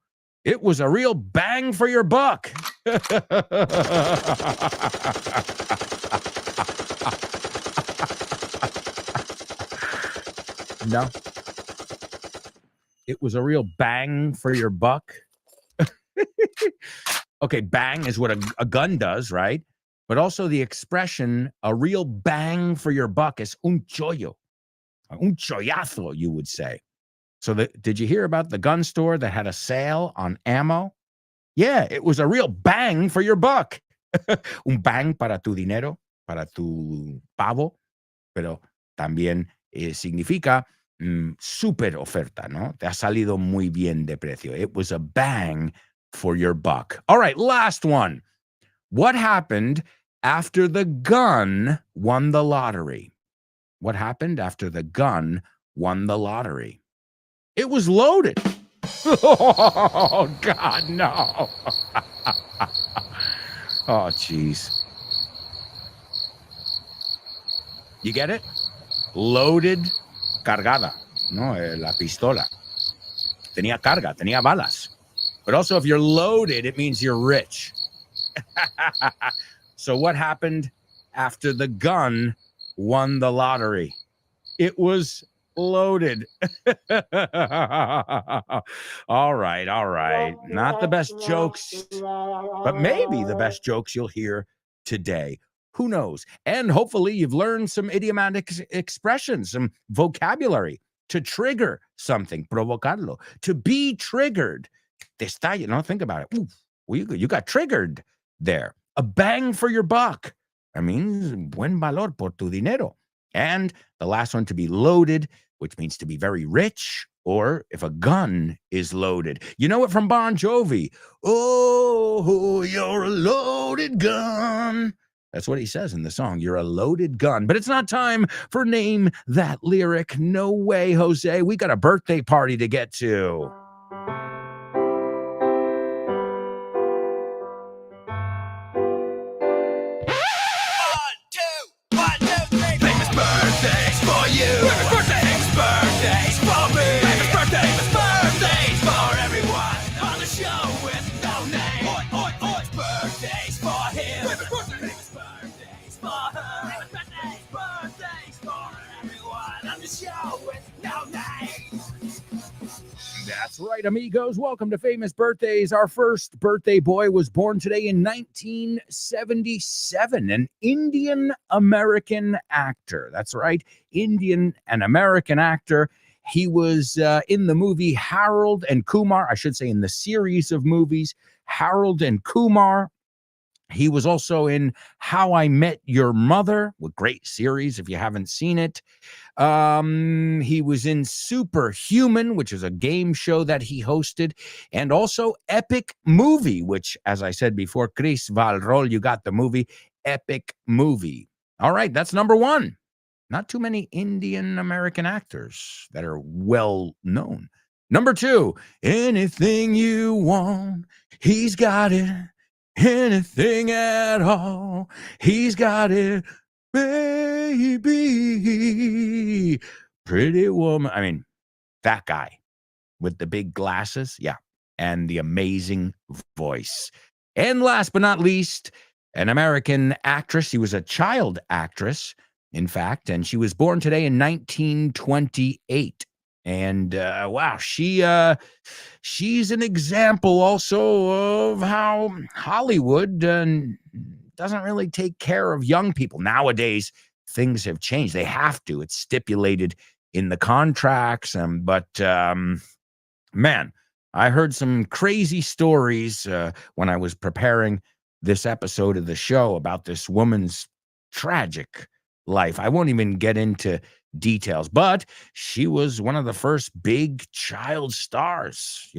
Speaker 1: It was a real bang for your buck. No. It was a real bang for your buck. Okay, bang is what a gun does, right? But also the expression, a real bang for your buck is un chollo. Un chollazo, you would say. So did you hear about the gun store that had a sale on ammo? Yeah, it was a real bang for your buck. Un bang para tu dinero, para tu pavo, pero también significa super oferta, ¿no? Te ha salido muy bien de precio. It was a bang for your buck. All right, last one. What happened after the gun won the lottery? What happened after the gun won the lottery? It was loaded. Oh, God, no. Oh, jeez. You get it? Loaded, cargada, ¿no? La pistola. Tenía carga, tenía balas. But also, if you're loaded, it means you're rich. So what happened after the gun won the lottery? It was loaded. All right. Not the best jokes, but maybe the best jokes you'll hear today. Who knows? And hopefully you've learned some idiomatic expressions, some vocabulary to trigger something, provocarlo, to be triggered. Think about it. Ooh, you got triggered there. A bang for your buck. I mean, buen valor por tu dinero. And the last one, to be loaded, which means to be very rich, or if a gun is loaded. You know it from Bon Jovi. Oh, you're a loaded gun. That's what he says in the song. You're a loaded gun. But it's not time for Name That Lyric. No way, Jose. We got a birthday party to get to.
Speaker 3: Birthdays for you. Birthdays for me. Birthdays for everyone on the show with no name. It's birthdays for him. Birthdays for her. Birthdays for everyone on the show with no name.
Speaker 1: That's right, amigos. Welcome to Famous Birthdays. Our first birthday boy was born today in 1977, an Indian American actor. That's right, Indian and American actor. He was in the movie Harold and Kumar, I should say in the series of movies, Harold and Kumar. He was also in How I Met Your Mother, a great series if you haven't seen it. He was in Superhuman, which is a game show that he hosted, and also Epic Movie, which, as I said before, Chris Valrol, you got the movie, Epic Movie. All right, that's number one. Not too many Indian American actors that are well known. Number two, anything you want, he's got it. Anything at all, he's got it, baby. Pretty woman. I mean, that guy with the big glasses. Yeah. And the amazing voice. And last but not least, an American actress. She was a child actress, in fact, and she was born today in 1928. And wow, she's an example also of how Hollywood doesn't really take care of young people. Nowadays, things have changed. They have to. It's stipulated in the contracts. But man, I heard some crazy stories when I was preparing this episode of the show about this woman's tragic life. I won't even get into details, but she was one of the first big child stars,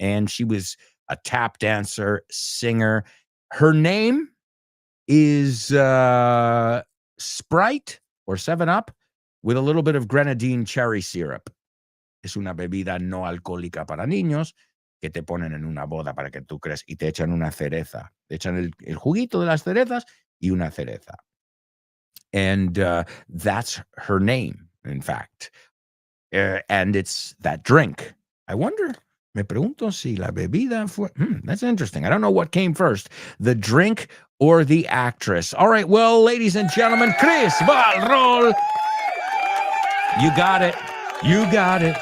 Speaker 1: and she was a tap dancer, singer. Her name is Sprite or 7-Up with a little bit of grenadine cherry syrup. Es una bebida no alcohólica para niños que te ponen en una boda para que tú creas y te echan una cereza. Te echan el juguito de las cerezas y una cereza. And that's her name, in fact. And it's that drink. I wonder, me pregunto si la bebida fue... that's interesting. I don't know what came first, the drink or the actress. All right, well, ladies and gentlemen, Chris Valrol. You got it. You got it.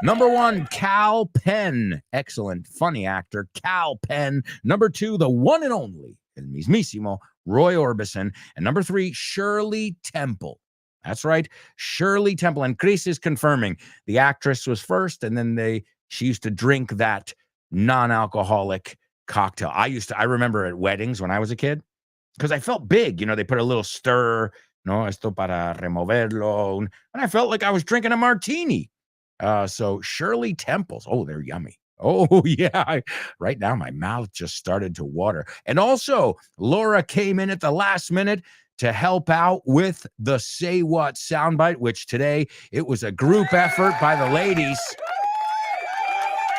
Speaker 1: Number one, Cal Penn. Excellent, funny actor, Cal Penn. Number two, the one and only, el mismísimo, Roy Orbison. And number three, Shirley Temple. That's right, Shirley Temple. And Chris is confirming the actress was first, and then she used to drink that non-alcoholic cocktail. I remember at weddings when I was a kid, because I felt big. They put a little stir, esto para removerlo. And I felt like I was drinking a martini. So Shirley Temples. Oh, they're yummy. Oh, yeah. Right now, my mouth just started to water. And also, Laura came in at the last minute to help out with the Say What soundbite, which today, it was a group effort by the ladies.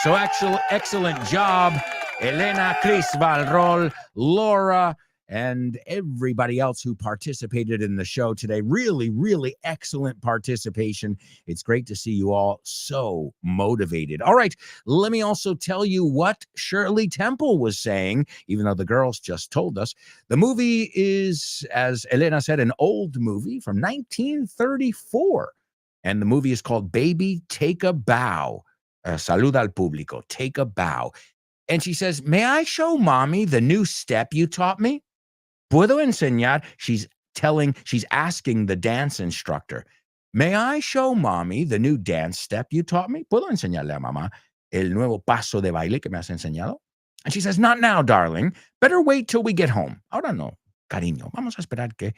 Speaker 1: So excellent job, Elena, Chris Valrol, Laura, and everybody else who participated in the show today. Really, really excellent participation. It's great to see you all so motivated. All right, let me also tell you what Shirley Temple was saying, even though the girls just told us. The movie is, as Elena said, an old movie from 1934. And the movie is called Baby, Take a Bow. Salud al público, take a bow. And she says, may I show mommy the new step you taught me? ¿Puedo enseñar? She's asking the dance instructor, may I show mommy the new dance step you taught me? ¿Puedo enseñarle a mamá el nuevo paso de baile que me has enseñado? And she says, not now, darling. Better wait till we get home. Ahora no, cariño. Vamos a esperar que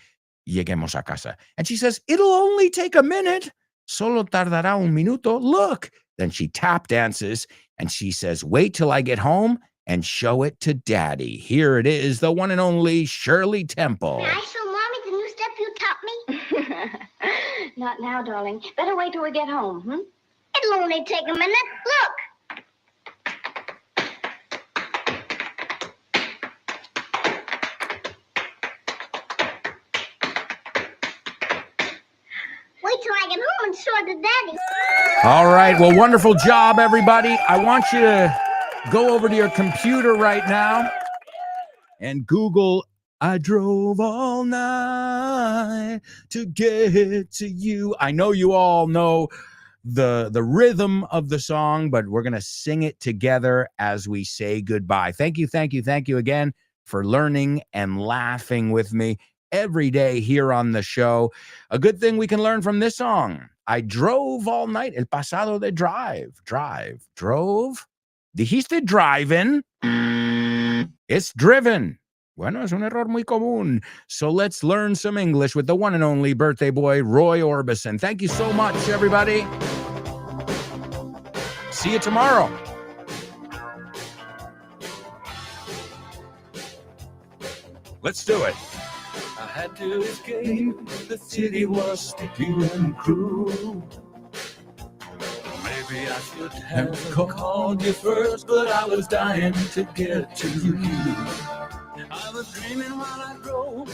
Speaker 1: lleguemos a casa. And she says, it'll only take a minute. Solo tardará un minuto. Look. Then she tap dances and she says, wait till I get home and show it to Daddy. Here it is, the one and only Shirley Temple.
Speaker 12: May I show Mommy the new step you taught me? Not now, darling. Better wait till we get home, It'll only take a minute. Look. Wait till I get home and show it to Daddy.
Speaker 1: All right, well, wonderful job, everybody. I want you to go over to your computer right now and Google, I drove all night to get to you. I know you all know the rhythm of the song, but we're going to sing it together as we say goodbye. Thank you again for learning and laughing with me every day here on the show. A good thing we can learn from this song. I drove all night. El pasado de drive. Drove. Dijiste driving. It's driven. Bueno, es un error muy común. So let's learn some English with the one and only birthday boy, Roy Orbison. Thank you so much, everybody. See you tomorrow. Let's do it.
Speaker 3: I had to escape. The city was sticky and cruel. Maybe I should have called you first, but I was dying to get to you. I was dreaming while I drove.